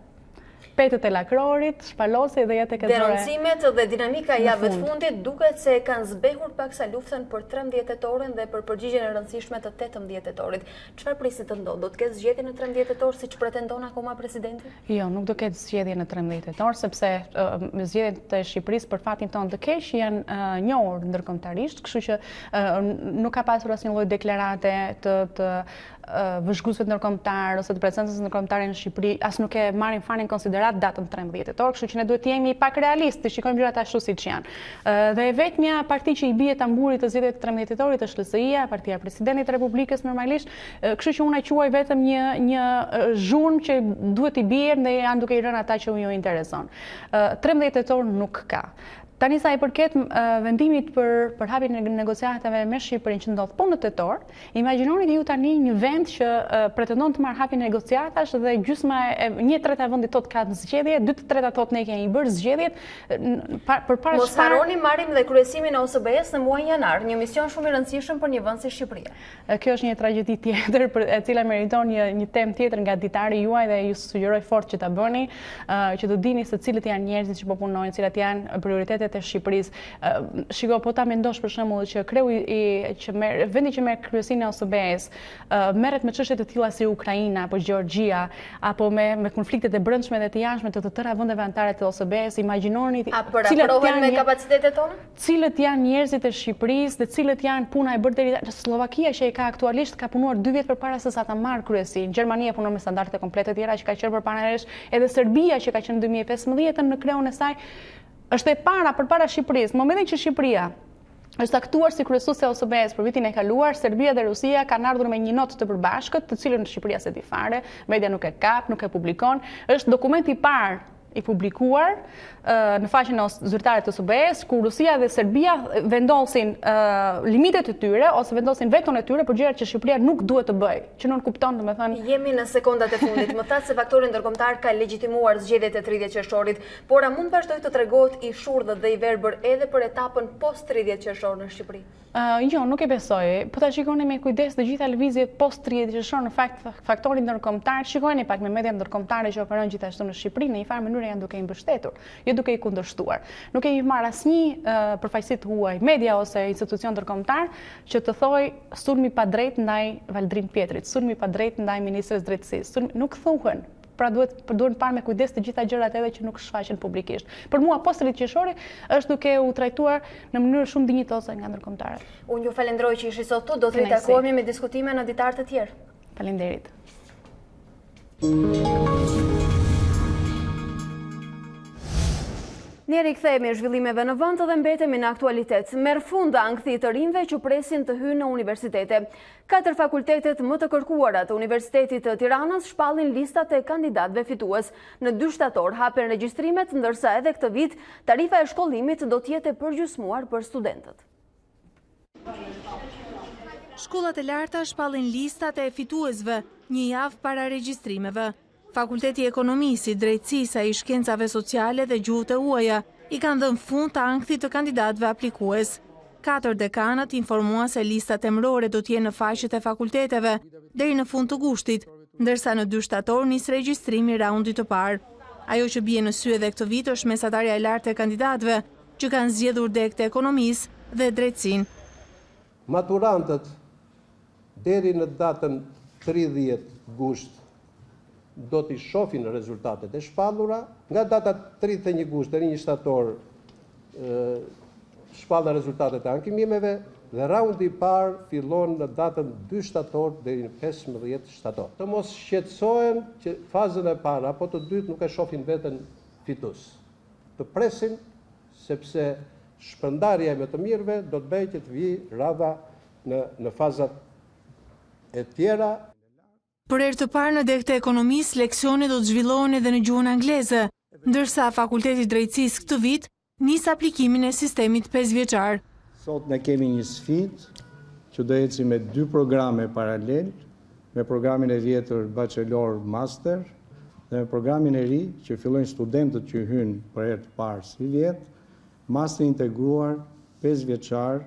petët e lakrorit, shpalosi dhe jetë e këtë denoncimet dhe dinamika e javëve të fundit duket se kanë zbehur paksa luftën për 13 tetorin dhe për përgjigjen e rëndësishme të 18 tetorit. Çfarë prisit të ndodhë? Do të ketë zgjedhje në 13 tetor siç pretendon akoma presidenti? Jo, nuk do ketë zgjedhje në 13 tetor, sepse zgjedhjet e Shqipërisë për fatin tonë të keq janë njohur ndërkombëtarisht, kështu që nuk ka pasur asnjë lloj deklarate të vëzhguesve ndërkombëtar ose të prezencës ndërkombëtare në Shqipëri, as nuk e marrin fare në konsiderat datën 13 tetor, kështu që ne duhet të jemi pak realist, të shikojmë gjërat ashtu siç janë. Dhe vetmja parti që i bie tamburit të zgjedhjeve të 13 tetorit është LSI-ja, Partia e Presidentit të Republikës normalisht, kështu që unë e quaj vetëm një zhurmë që duhet i bie dhe janë duke i rënë ata që ju intereson. 13 tetor nuk ka. Tani sa i përket vendimit për hapjen e negociatave me Shqipërinë që ndodh po në tetor, imagjinoni ju tani një vend që pretendon të marrë hapjen e negociatash dhe gjysma e 1/3 e vendit tot ka në zgjedhje, 2/3 tot ne kemi bërë zgjedhjet përpara. Mos harroni marrim dhe kryesimin e OSBE-s në muajin janar, një mision shumë i rëndësishëm për një vend si Shqipëria. Kjo është një tragjedi tjetër e cila meriton një temë tjetër nga ditari juaj dhe ju sugjeroj fort që ta bëni, që të dini se cilët janë njerëzit që po punojnë, cilat janë prioritetet Universitetet e Shqipërisë. Shiko, po ta mendosh për shembull që vendi që merr kryesinë e OSBE-s merret me çështje të tilla si Ukraina apo Gjeorgjia apo me konfliktet e brendshme dhe të jashtme të tëra vendeve anëtare të OSBE-s, imagjinoni cilat me kapacitetet tona? Cilët janë njerëzit e Shqipërisë dhe cilët janë puna e bërë deri Slovakia që ka aktualisht ka punuar 2 vjet përpara se sa ta marrë kryesinë. Gjermania punon me standarde komplete të tjera që ka qenë përpara, edhe Serbia që ka qenë 2015 në kreun e saj është e përpara Shqipërisë. Në momentin që Shqipëria është aktuar si kryesuese e OSBE-s për vitin e kaluar, Serbia dhe Rusia kanë ardhur me një notë të përbashkët, të cilën Shqipëria s'e di fare, media nuk e kap, nuk e publikon. Është dokumenti i parë i publikuar në faqen zyrtare të OSBE-s, ku Rusia dhe Serbia vendosin limitet e tyre ose vendosin veton e tyre për gjërat që Shqipëria nuk duhet të bëjë, që nuk kupton, domethënë. Jemi në sekondat e fundit. Më thatë se faktori ndërkombëtar ka legjitimuar zgjedhjet e 30 qershorit, por a mund vazhdoj të tregohet i shurdhët dhe i verbër edhe për etapën post 30 qershor në Shqipëri? Jo, nuk e besoj. Po ta shikoni me kujdes të gjitha lëvizjet post 30 qershor, në fakt faktori ndërkombëtar, shikojeni pak me media ndërkombëtare që operojnë gjithashtu në Shqipëri, në një farë mënyrë janë duke i mbështetur, jo duke i kundërshtuar. Nuk e marr asnjë përfaqësi të huaj, media ose institucion ndërkombëtar që të thojë sulmi pa drejt ndaj Valdrim Pjetrit, sulmi pa drejt ndaj ministres drejtësisë. Nuk thuhen. Pra duhet parë me kujdes të gjitha gjërat edhe që nuk shfaqen publikisht. Për mua post 30 qershori është duke u trajtuar në mënyrë shumë dinjitose nga ndërkombëtarët. Unë ju falenderoj që ishi sot tu, do të ritakohemi me diskutime në ditar të tjerë. Faleminderit. Ne rikthehemi zhvillimeve në vend dhe mbetemi në aktualitet. Merr fund ankthi të rinjve që presin të hyjnë në universitete. 4 fakultetet më të kërkuara të Universitetit të Tiranës shpallin listat e kandidatëve fitues. Në 2 shtator hapen regjistrimet, ndërsa edhe këtë vit tarifa e shkollimit do të jetë e përgjysmuar për studentët. Shkollat e larta shpallin listat e fituesve një javë para regjistrimeve. Fakulteti Ekonomisë, Drejtësisë, i Shkencave Sociale dhe Gjuhët e Huaja i kanë dhënë fund të ankthit të kandidatëve aplikues. 4 dekanët informuan se listat emërore do të jenë në faqet e fakulteteve deri në fund të gushtit, ndërsa në 2 shtator nis regjistrimi raundit të parë. Ajo që bie në sy edhe këtë vit është mesatarja e lartë e kandidatëve që kanë zgjedhur deg të ekonomisë dhe drejtësinë. Maturantët deri në datën 30 gusht do t'i shohin rezultatet e shpallura, nga data 31 gusht deri 1 shtator shpalla rezultatet e ankimimeve dhe raundi i parë fillon në datën 2 shtator deri në 15 shtator. Të mos shqetësohen që fazën e parë apo të dytë nuk e shohin veten fitues. Të presin sepse shpërndarja e më të mirëve do të bëjë që të vijë radha në fazat e tjera. Për herë të parë në deg të ekonomisë, leksione do të zhvillohen edhe në gjuhën angleze, ndërsa Fakulteti Drejtësisë këtë vit nis aplikimin e sistemit 5 vjeçar. Sot ne kemi një sfidë që do ecim me 2 programe paralel, me programin e vjetër bachelor master dhe me programin e ri që fillojnë studentët që hynë për herë të parë si vjet, master integruar 5 vjeçar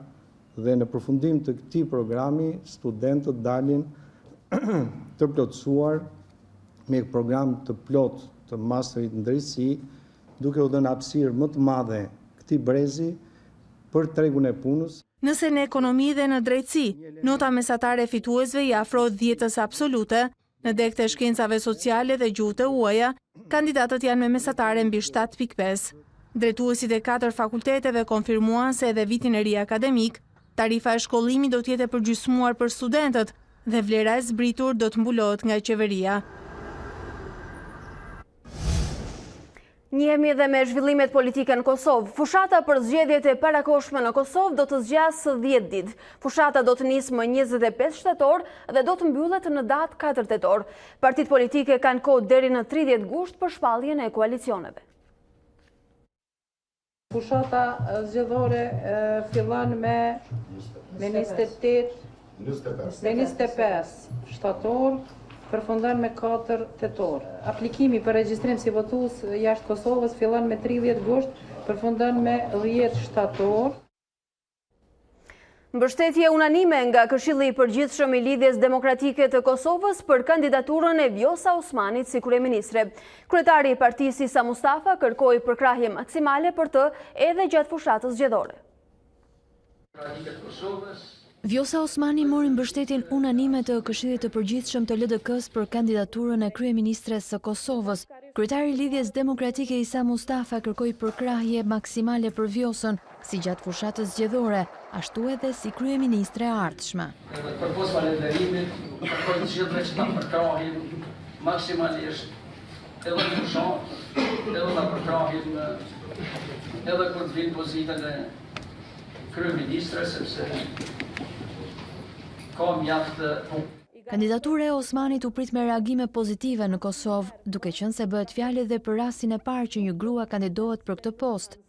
dhe në përfundim të këtij programi studentët dalin të plotësuar me program të plot të masterit në drejtësi, duke u dhënë hapësirë më të madhe këtij brezi për tregun e punës. Nëse në ekonomi dhe në drejtësi, nota mesatare e fituesve i afrohet 10 absolute, në deg të shkencave sociale dhe gjuhët e huaja, kandidatët janë me mesatare mbi 7.5. Drejtuesit e 4 fakulteteve konfirmuan se edhe vitin e ri akademik, tarifa e shkollimit do të jetë e përgjysmuar për studentët, dhe vlera e zbritur do të mbulohet nga qeveria. Njihemi edhe me zhvillimet politike në Kosovë. Fushata për zgjedhjet e parakohshme në Kosovë do të zgjasë 10 ditë. Fushata do të nisë më 25 shtator dhe do të mbyllet në datë 4 tetor. Partitë politike kanë kohë deri në 30 gusht për shpalljen e koalicioneve. Fushata zgjedhore fillon me 25 shtator, përfundon me 4 tetor. Aplikimi për regjistrim si votues jashtë Kosovës fillon me 30 gusht, përfundon me 10 shtator. Mbështetje unanime nga Këshilli i Përgjithshëm i Lidhjes Demokratike të Kosovës për kandidaturën e Vjosa Osmanit si kryeministre. Kryetari i partisë Isa Mustafa kërkoi përkrahje maksimale për të edhe gjatë fushatës zgjedhore. Vjosa Osmani mori mbështetjen unanime të Këshillit të Përgjithshëm të LDK-s për kandidaturën e kryeministres së Kosovës. Kryetari i Lidhjes Demokratike Isa Mustafa kërkoi përkrahje maksimale për Vjosën, si gjatë fushatës zgjedhore, ashtu edhe si kryeministre e ardhshme. Përpos falënderimit, kërkoj të gjithëve që ta përkrahin maksimalisht edhe në fushat, edhe ta përkrahin edhe kur të vinë pozitën e kryeministre, sepse ka mjaftë. Kandidatura e Osmanit u prit me reagime pozitive në Kosovë, duke qenë se bëhet fjalë edhe për rastin e parë që një grua kandidohet për këtë post.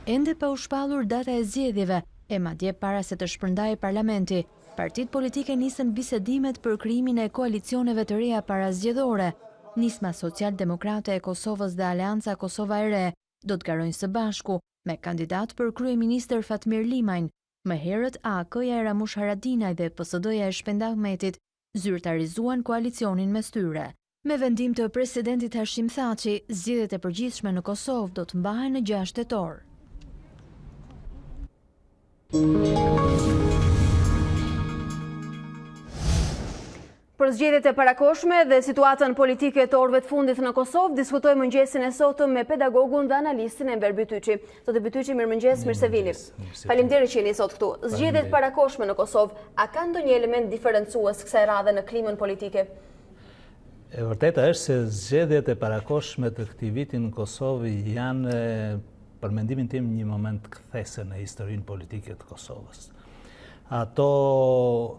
Ende pa u shpallur data e zgjedhjeve, e madje para se të shpërndajë parlamenti, partitë politike nisën bisedimet për krijimin e koalicioneve të reja parazgjedhore. Nisma Social-Demokrate e Kosovës dhe Aleanca Kosova e Re do të garojnë së bashku me kandidat për kryeministër Fatmir Limajn. Më herët AK-ja e Ramush Haradinaj dhe PSD-ja e Shpenda Ahmetit zyrtarizuan koalicionin mes tyre. Me vendim të presidentit Hashim Thaçi, zgjedhjet e përgjithshme në Kosovë do të mbahen në 6 tetor. Për zgjedhjet e parakoshme dhe situatën politike të orëve të fundit në Kosovë, diskutojmë mëngjesin e sotëm me pedagogun dhe analistin Enver Bytyçi. Zotë Bytyçi, mirëmëngjes, mirë se vini. Faleminderit që jeni sot këtu. Zgjedhjet parakoshme në Kosovë, a ka ndonjë element diferencues kësaj radhe në klimën politike? E vërteta është se zgjedhjet e parakoshme të këtij viti në Kosovë janë, për mendimin tim, një moment kthese në historinë politike të Kosovës. Ato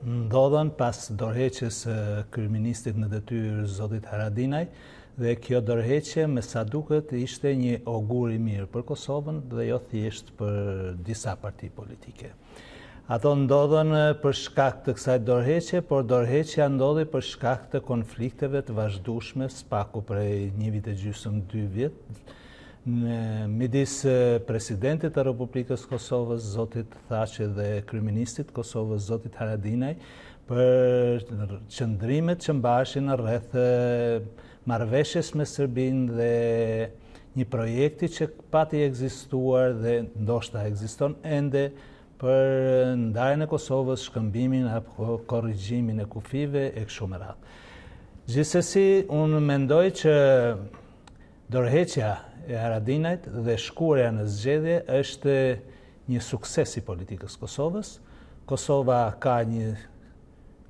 ndodhen pas dorëheqjes së kryeministit në detyrë zotit Haradinaj, dhe kjo dorëheqje me sa duket ishte një augur i mirë për Kosovën dhe jo thjesht për disa parti politike. Ato ndodhen për shkak të kësaj dorëheqje, por dorëheqja ndodhi për shkak të konflikteve të vazhdueshme spaku prej 1 vit e gjysmë 2 vjet midis presidentit të Republikës Kosovës, zotit Thaçi, dhe kryeministit Kosovës, zotit Haradinaj, për qëndrimet që mbaheshin rreth marrëveshjes me Serbinë dhe një projekti që pati ekzistuar dhe ndoshta ekziston ende për ndarjen e Kosovës, shkëmbimin apo korrigjimin e kufive e kështu me radhë. Gjithsesi, unë mendoj që dorëheqja e Haradinajt dhe shkuarja në zgjedhje është një sukses i politikës Kosovës. Kosova ka një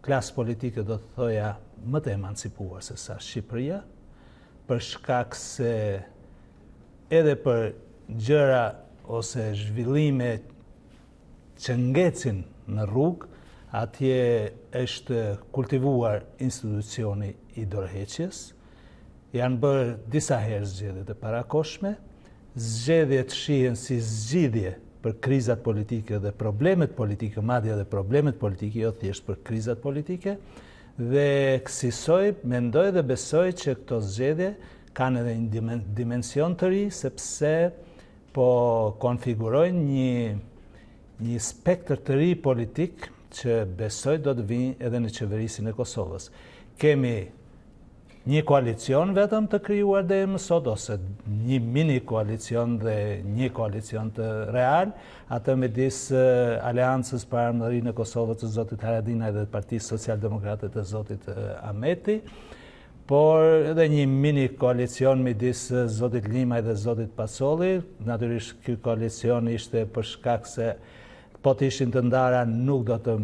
klasë politike, do të thoja, më të emancipuar se sa Shqipëria, për shkak se edhe për gjëra ose zhvillime që ngecin në rrugë, atje është kultivuar institucioni i dorëheqjes. Janë bërë disa herë zgjedhjet e parakoshme, zgjedhjet shihen si zgjidhje për krizat politike dhe problemet politike, madje edhe problemet politike, jo thjesht për krizat politike, dhe kësaj mendoj dhe besoj që këto zgjedhje kanë edhe një dimension të ri, sepse po konfigurojnë një spektër të ri politik që besoj do të vinë edhe në qeverisin e Kosovës. Kemi një koalicion vetëm të krijuar deri më sot, ose një mini koalicion dhe një koalicion të real, atë midis Aleancës për Armërinë e Kosovës të zotit Haradinaj dhe Partisë Social-Demokrate të zotit Ahmeti, por edhe një mini koalicion midis zotit Limaj dhe zotit Pasolli. Natyrisht ky koalicion ishte për shkak se po të ishin të ndara nuk do të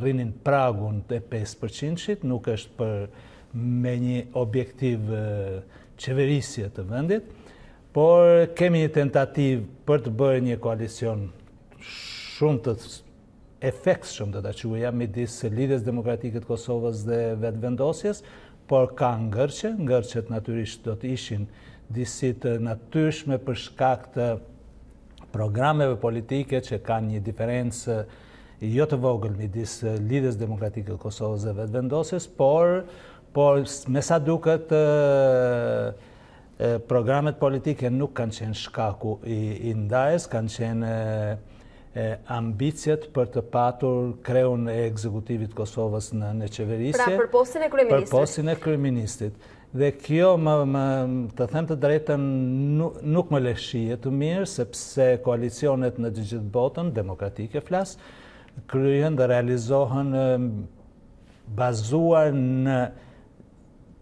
arrinin pragun të 5%, nuk është për me një objektiv qeverisje të vendit, por kemi një tentativë për të bërë një koalicion shumë të efektshëm, do ta quaja, midis Lidhjes Demokratike të Kosovës dhe vetëvendosjes, por ka ngërçet natyrisht do të ishin disi të natyrshme për shkak të programeve politike që kanë një diferencë jo të vogël midis Lidhjes Demokratike të Kosovës dhe vetëvendosjes, por me sa duket programet politike nuk kanë qenë shkaku i ndarjes, kanë qenë ambicjet për të patur kreun e ekzekutivit Kosovës në qeverisje. Pra për postin e kryeministrit. Për postin e kryeministrit. Dhe kjo, të them të drejtën, nuk më leshije të mirë, sepse koalicionet në gjithë botën, demokratike flas, kryen dhe realizohen bazuar në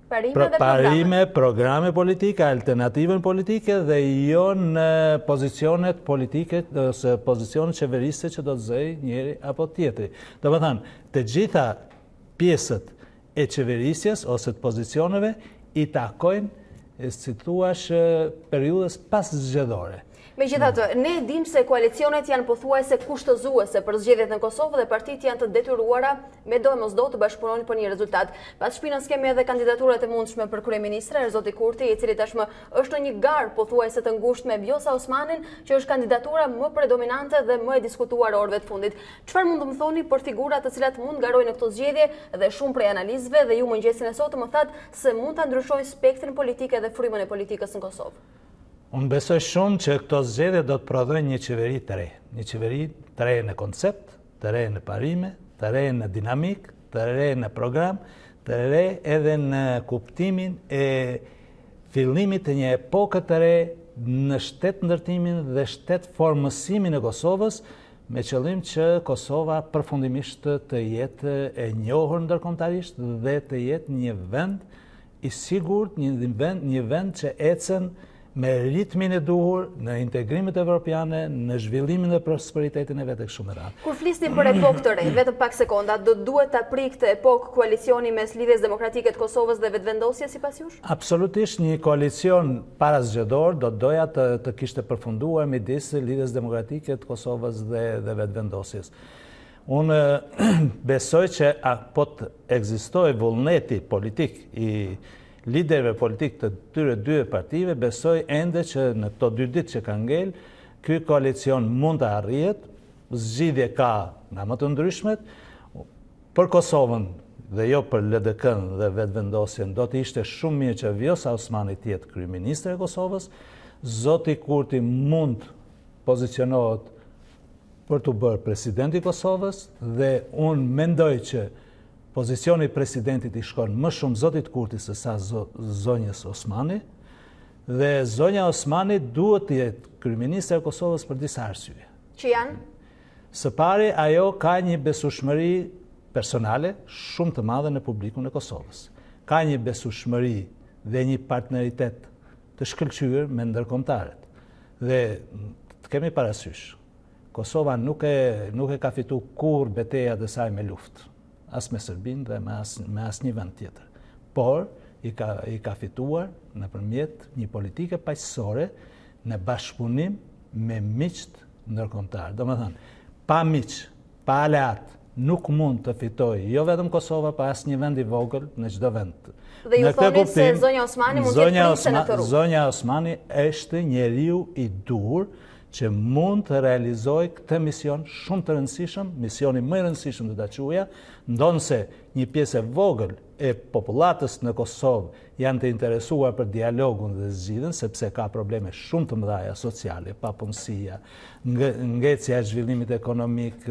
parime, programe politike, alternativën politike dhe jo në pozicionet politike ose pozicionet qeveriste që do të zëj njëri apo tjetri. Do më thënë, të gjitha pjesët e qeverisjes ose të pozicioneve i takojnë, si thuash, periudhës pas zgjedhore. Megjithatë, ne dim se koalicionet janë pothuajse kushtëzuese për zgjedhjet në Kosovë dhe partitë janë të detyruara me do e mos do të bashkëpunojnë për një rezultat. Pas shpinës kemi edhe kandidaturat e mundshme për kryeministre, Erzoti Kurti, i cili tashmë është në një garë pothuajse të ngushtë me Vjosa Osmanin, që është kandidatura më predominante dhe më e diskutuar orëve të fundit. Çfarë mund të më thoni për figurat të cilat mund garojnë në këto zgjedhje dhe shumë prej analizëve dhe ju mëngjesin e sot më thatë se mund ta ndryshojnë spektrin politik dhe frymën e politikës në Kosovë? Unë besoj shumë që këto zgjedhje do të prodhojnë një qeveri të re. Një qeveri të re në koncept, të re në parime, të re në dinamik, të re në program, të re edhe në kuptimin e fillimit të një epoke të re në shtet ndërtimin dhe shtet formësimin e Kosovës, me qëllim që Kosova përfundimisht të jetë e njohur ndërkombëtarisht dhe të jetë një vend i sigurt, një vend që ecën me ritmin e duhur në integrimit evropiane, në zhvillimin dhe prosperitetin e vetë kështu me radhë. Kur flisni për epokë të re, vetëm pak sekonda, do duhet ta prikë epokë koalicioni mes Lidhjes Demokratike të Kosovës dhe vetëvendosjes sipas jush? Absolutisht, një koalicion para zgjedhor do doja të kishte përfunduar midis Lidhjes Demokratike të Kosovës dhe vetëvendosjes. Unë besoj që po të ekzistojë vullneti politik i liderëve politik të tyre dy partive, besoj ende që në këto 2 ditë që ka ngel, ky koalicion mund të arrihet, zgjidhje ka nga më të ndryshmet, për Kosovën dhe jo për LDK-n dhe vetëvendosjen, do të ishte shumë mirë që Vjosa Osmani të jetë kryeministri e Kosovës, Zoti Kurti mund pozicionohet për të bërë presidenti i Kosovës dhe unë mendoj që pozicioni presidentit i shkon më shumë Zotit Kurti se sa zonjës Osmani, dhe zonja Osmani duhet të jetë kryeministre e Kosovës për disa arsye. Që janë? Së pari, ajo ka një besueshmëri personale shumë të madhe në publikun e Kosovës. Ka një besueshmëri dhe një partneritet të shkëlqyer me ndërkombëtarët. Dhe të kemi parasysh, Kosova nuk e ka fitu kur betejat e saj me luftë, as me Serbinë dhe me as një vend tjetër. Por, i ka fituar nëpërmjet një politike paqësore në bashkëpunim me miqt ndërkombëtar. Domethënë, pa miq, pa aleat, nuk mund të fitojë jo vetëm Kosova, pa as një vend i vogël në çdo vend. Dhe ju thoni se zonja Osmani mund të jetë prince në këtë rrugë. Zonja Osmani është njeriu i dur që mund të realizoj këtë mision shumë të rëndësishëm, misioni më i rëndësishëm të ta quaja, ndonse një pjesë e vogël e popullatës në Kosovë janë të interesuar për dialogun dhe zgjidhjen, sepse ka probleme shumë të mëdha sociale, papunësia, ngecja e zhvillimit ekonomik,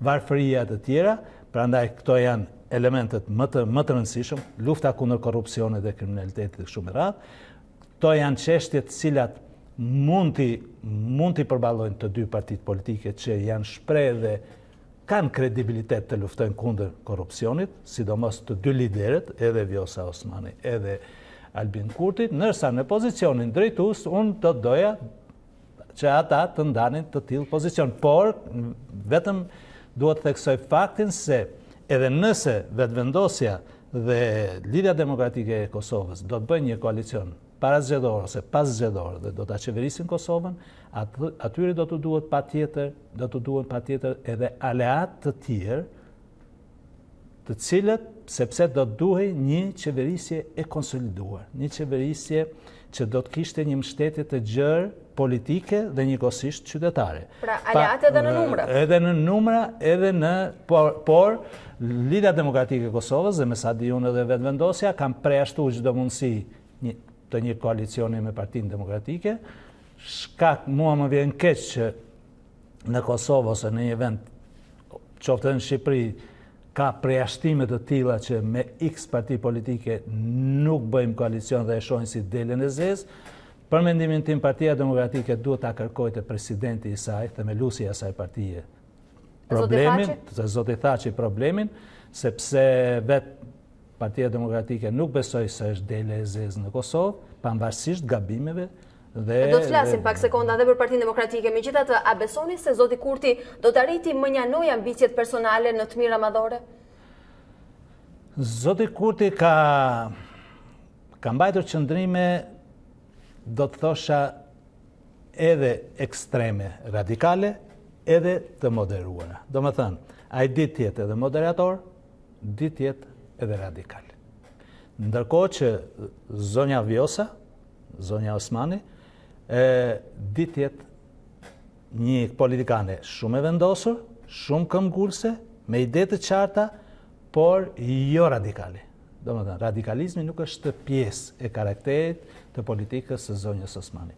varfëria të tjera, prandaj këto janë elementet më të rëndësishëm, lufta kundër korrupsionit dhe kriminalitetit kështu me radhë. Këto janë çështje të cilat mund t'i përballojnë të dy partitë politike që janë shprehë dhe kanë kredibilitet të luftojnë kundër korrupsionit, sidomos të dy liderët, edhe Vjosa Osmani, edhe Albin Kurti, ndërsa në pozicionin drejtues unë do doja që ata të ndanin të tillë pozicion, por vetëm duhet të theksoj faktin se edhe nëse vetëvendosja dhe Lidhja Demokratike e Kosovës do të bëjnë një koalicion para zgjedhor ose pas zgjedhor dhe do ta qeverisin Kosovën, atyre do të duhet patjetër edhe aleat të tjerë, të cilët sepse do të duhej një qeverisje e konsoliduar, një qeverisje që do të kishte një mbështetje të gjerë politike dhe njëkohësisht qytetare. Pra, aleat edhe në numra? Edhe në numra, edhe në... Por, Lidhja Demokratike e Kosovës dhe me sa di unë edhe vetëvendosja kanë përjashtuar çdo mundësi të një koalicioni me Partinë Demokratike. Shkak mua më vjen keq që në Kosovë ose në një vend, qoftë në Shqipëri, ka përjashtimet të tilla që me X parti politike nuk bëjmë koalicion dhe e shohin si delën e zezë, për mendimin tim Partia Demokratike duhet ta kërkojë te presidenti i saj, themeluesi i asaj partie, problemin, zoti Thaçi problemin, sepse vetë Partia Demokratike nuk besoj se është delë e zezë në Kosovë, pavarësisht gabimeve. Do të flasim pak sekonda edhe për Partinë Demokratike. Megjithatë, a besoni se zoti Kurti do të arriti më njanoj ambicjet personale në të mira madhore? Zoti Kurti ka mbajtur qëndrime, do të thosha, edhe ekstreme radikale, edhe të moderuara. Do më thënë, a i ditë tjetë edhe moderator, ditë tjetë edhe radikal. Ndërkohë që zonja Vjosa, zonja Osmani, ditë tjetë një politikane shumë e vendosur, shumë këmbgulse, me ide të qarta, por jo radikale. Do më thënë, radikalizmi nuk është pjesë e karakterit të politikës së zonjës Osmani.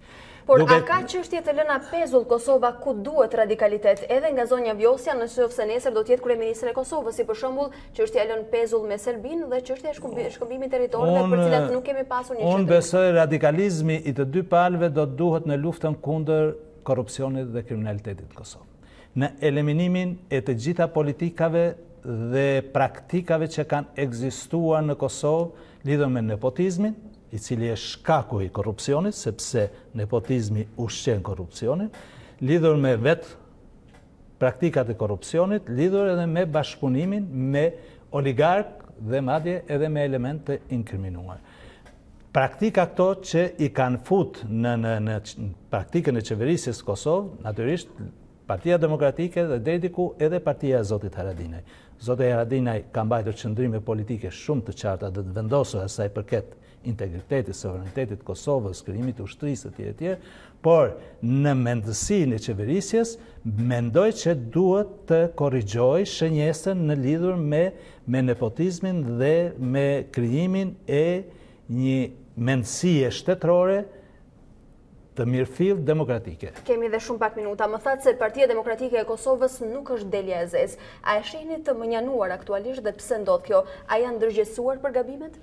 Por a ka çështje të lëna pezull Kosova ku duhet radikalitet edhe nga zonja Vjosja nëse nesër do të jetë kryeministre e Kosovës, si për shembull çështja e lënë pezull me Selbin dhe çështja e shkëmbimit territorëve për cilat nuk kemi pasur një qendrim. Unë besoj radikalizmi i të dy palëve do të duhet në luftën kundër korrupsionit dhe kriminalitetit në Kosovë. Në eliminimin e të gjitha politikave dhe praktikave që kanë ekzistuar në Kosovë lidhur me nepotizmin, i cili është shkaku i korrupsionit, sepse nepotizmi ushqen korrupsionin, lidhur me vetë praktikat e korrupsionit, lidhur edhe me bashkëpunimin me oligark dhe madje edhe me elemente inkriminuar. Praktika këto që i kanë fut në praktikën e qeverisjes Kosovë, natyrisht Partia Demokratike dhe deri diku edhe partia e zotit Haradinaj. Zoti Haradinaj ka mbajtur qëndrime politike shumë të qarta dhe të vendosura sa i përket integritetit, sovranitetit Kosovës, krijimit të ushtrisë etj., por në mendësinë e qeverisjes mendoj që duhet të korrigjojë shenjesën në lidhur me nepotizmin dhe me krijimin e një mendësie shtetërore të mirëfill demokratike. Kemi dhe shumë pak minuta. Më thatë se Partia Demokratike e Kosovës nuk është delja e zezë. A e shihni të mënjanuar aktualisht dhe pse ndodh kjo? A janë ndërgjegjësuar për gabimet?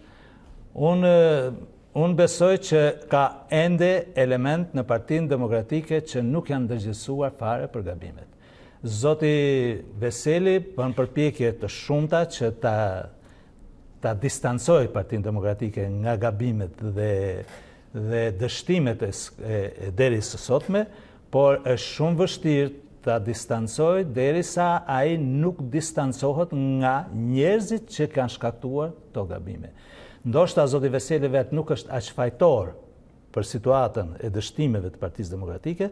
Unë besoj që ka ende element në Partinë Demokratike që nuk janë ndërgjegjësuar fare për gabimet. Zoti Veseli bën përpjekje të shumta që ta distancojë Partinë Demokratike nga gabimet dhe dështimet e deri së sotme, por është shumë vështirë ta distancojë derisa ai nuk distancohet nga njerëzit që kanë shkaktuar këto gabime. Ndoshta zoti Veseli vetë nuk është aq fajtor për situatën e dështimeve të Partisë Demokratike,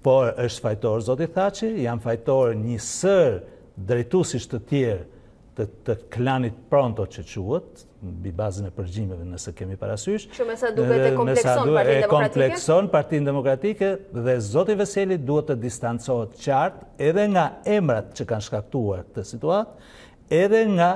por është fajtor zoti Thaçi, janë fajtor një sër drejtuesish të tjerë të klanit Pronto që quhet, mbi bazën e përgjimeve nëse kemi parasysh. Që me sa duket e komplekson Partinë Demokratike dhe zoti Veseli duhet të distancohet qartë edhe nga emrat që kanë shkaktuar këtë situatë, edhe nga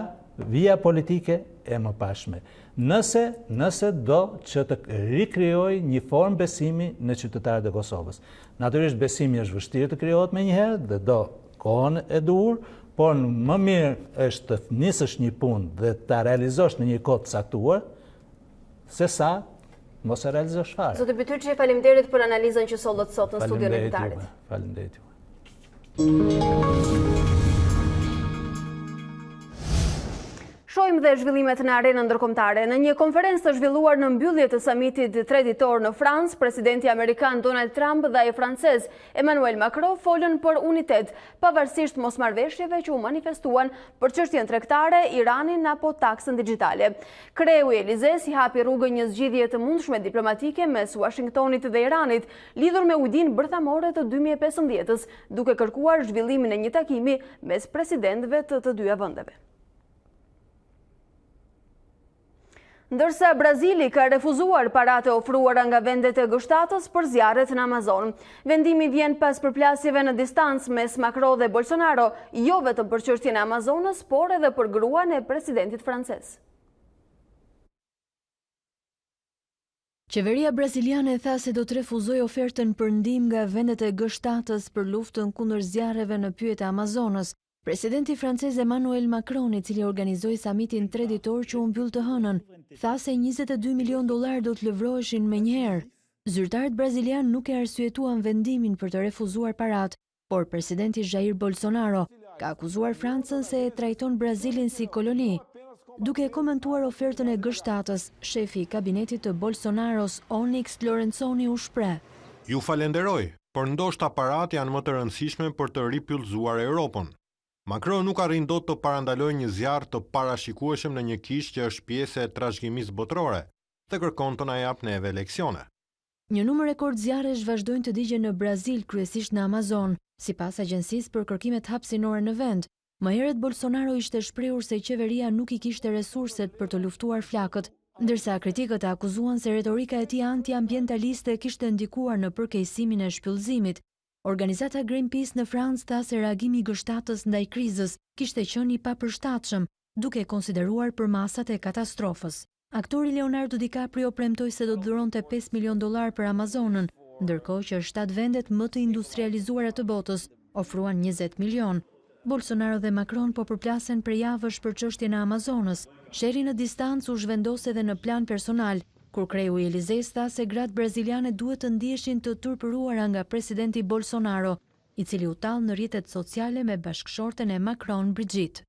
vija politike e mëparshme. Nëse do që të rikrijojë një formë besimi në qytetarët e Kosovës. Natyrisht besimi është vështirë të krijohet menjëherë dhe do kohën e duhur, por më mirë është të nisësh një punë dhe ta realizosh në një kohë të caktuar, se sa mos e realizosh fare. Zotë Bytyqi, faleminderit për analizën që sollët sot në studion e Vitarit. Faleminderit. Shohim dhe zhvillimet në arenën ndërkombëtare. Në një konferencë të zhvilluar në mbyllje të samitit 3 ditor në Francë, presidenti amerikan Donald Trump dhe ai francez Emmanuel Macron folën për unitet, pavarësisht mosmarrveshjeve që u manifestuan për çështjen tregtare, Iranin apo taksën digjitale. Kreu i Elizes i hapi rrugën një zgjidhje të mundshme diplomatike mes Washingtonit dhe Iranit, lidhur me ujin bërthamore të 2015-s, duke kërkuar zhvillimin e një takimi mes presidentëve të të dyja vendeve. Ndërsa Brazili ka refuzuar paratë ofruara nga vendet e G7-s për zjarret në Amazon. Vendimi vjen pas përplasjeve në distancë mes Macron dhe Bolsonaro, jo vetëm për çështjen e Amazonës, por edhe për gruan e presidentit francez. Qeveria braziliane tha se do të refuzoj ofertën për ndihmë nga vendet e G7-s për luftën kundër zjarreve në pyjet e Amazonës. Presidenti francez Emmanuel Macron, i cili organizoi samitin 3 ditor që u mbyll të hënën, tha se 22 milion dollar do të lëvroheshin menjëherë. Zyrtarët brazilian nuk e arsyetuan vendimin për të refuzuar parat, por presidenti Jair Bolsonaro ka akuzuar Francën se e trajton Brazilin si koloni. Duke komentuar ofertën e G7-s, shefi i kabinetit të Bolsonaros, Onyx Lorenzoni, u shpreh: Ju falenderoj, por ndoshta parat janë më të rëndësishme për të ripyllëzuar Europën. Macron nuk arrin dot të parandalojë një zjarr të parashikueshëm në një kishë që është pjesë e trashëgimisë botërore dhe kërkon të na jap neve leksione. Një numër rekord zjarresh vazhdojnë të digjen në Brazil, kryesisht në Amazon, sipas agjencisë për kërkimet hapësinore në vend. Më herët Bolsonaro ishte shprehur se qeveria nuk i kishte resurset për të luftuar flakët, ndërsa kritikët e akuzuan se retorika e tij antiambientaliste kishte ndikuar në përkeqësimin e shpyllëzimit. Organizata Greenpeace në Francë tha se reagimi i G7-s ndaj krizës kishte qenë i papërshtatshëm, duke konsideruar përmasat e katastrofës. Aktori Leonardo DiCaprio premtoi se do të dhuronte 5 milion dollar për Amazonën, ndërkohë që 7 vendet më të industrializuara të botës ofruan 20 milion. Bolsonaro dhe Macron po përplasen për javësh për çështjen e Amazonës. Sheri në distancë u zhvendos edhe në plan personal, kur kreu i Elizes tha se gratë braziliane duhet të ndiheshin të turpëruara nga presidenti Bolsonaro, i cili u tall në rrjetet sociale me bashkëshorten e Macron, Brigitte.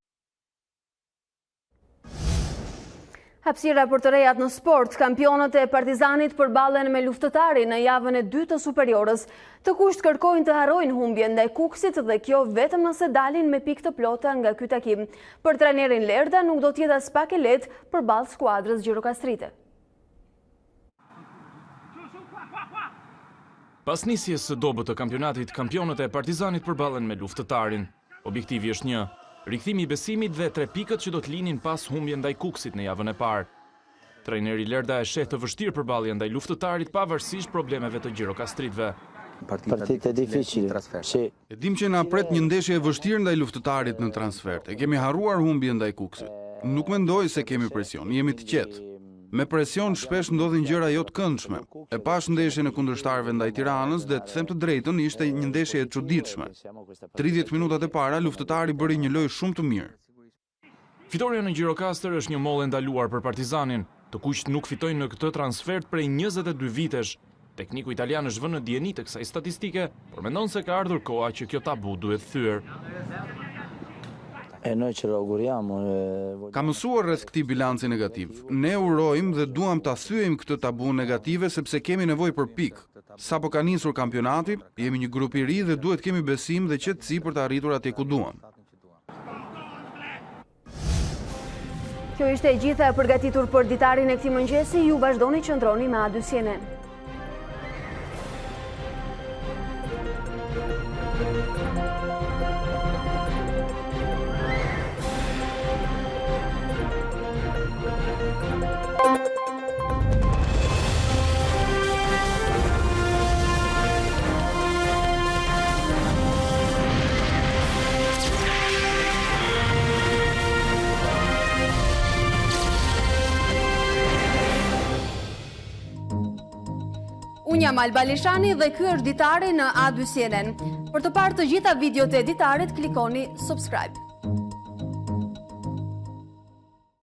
Hapësira për të rejat në sport, kampionët e Partizanit përballen me Luftëtarin në javën e 2 të superiorës. Të kusht kërkojnë të harrojnë humbjen ndaj Kukësit dhe kjo vetëm nëse dalin me pikë të plota nga ky takim. Për trajnerin Lerda nuk do të jetë as pak e lehtë përballë skuadrës gjirokastrite. Pas nisjes së dobët të kampionatit, kampionët e Partizanit përballen me Luftëtarin. Objektivi është një: rikthimi i besimit dhe 3 pikët që do të linin pas humbjen ndaj Kukësit në javën e parë. Trajneri Lerda e sheh të vështirë përballjen ndaj Luftëtarit pavarësisht problemeve të gjirokastritëve. Partite difficili. E dim që na pret një ndeshje e vështirë ndaj Luftëtarit në transfert. E kemi harruar humbjen ndaj Kukësit. Nuk mendoj se kemi presion, jemi të qetë. Me presion shpesh ndodhin gjëra jo të këndshme. E pash ndeshjen e kundërshtarëve ndaj Tiranës dhe të them të drejtën ishte një ndeshje e çuditshme. 30 minutat e para Luftëtari bëri një lojë shumë të mirë. Fitoria në Gjirokastër është një mollë ndaluar për Partizanin. Të kuqt nuk fitojnë në këtë transfert prej 22 vitesh. Tekniku italian është vënë në dieni të kësaj statistike, por mendon se ka ardhur koha që kjo tabu duhet thyer. Ka mësuar rreth këtij bilanci negativ. Ne urojmë dhe duam ta thyejmë këtë tabu negative sepse kemi nevojë për pikë. Sapo ka nisur kampionati, jemi një grup i ri dhe duhet kemi besim dhe qetësi për të arritur atje ku duam. Kjo ishte e gjitha e përgatitur për ditarin e këtij mëngjesi. Ju vazhdoni që ndroni me A2 CNN. Unë jam Alba Lishani dhe ky është ditari në A2 CNN. Për të parë të gjitha videot e ditarit, klikoni subscribe.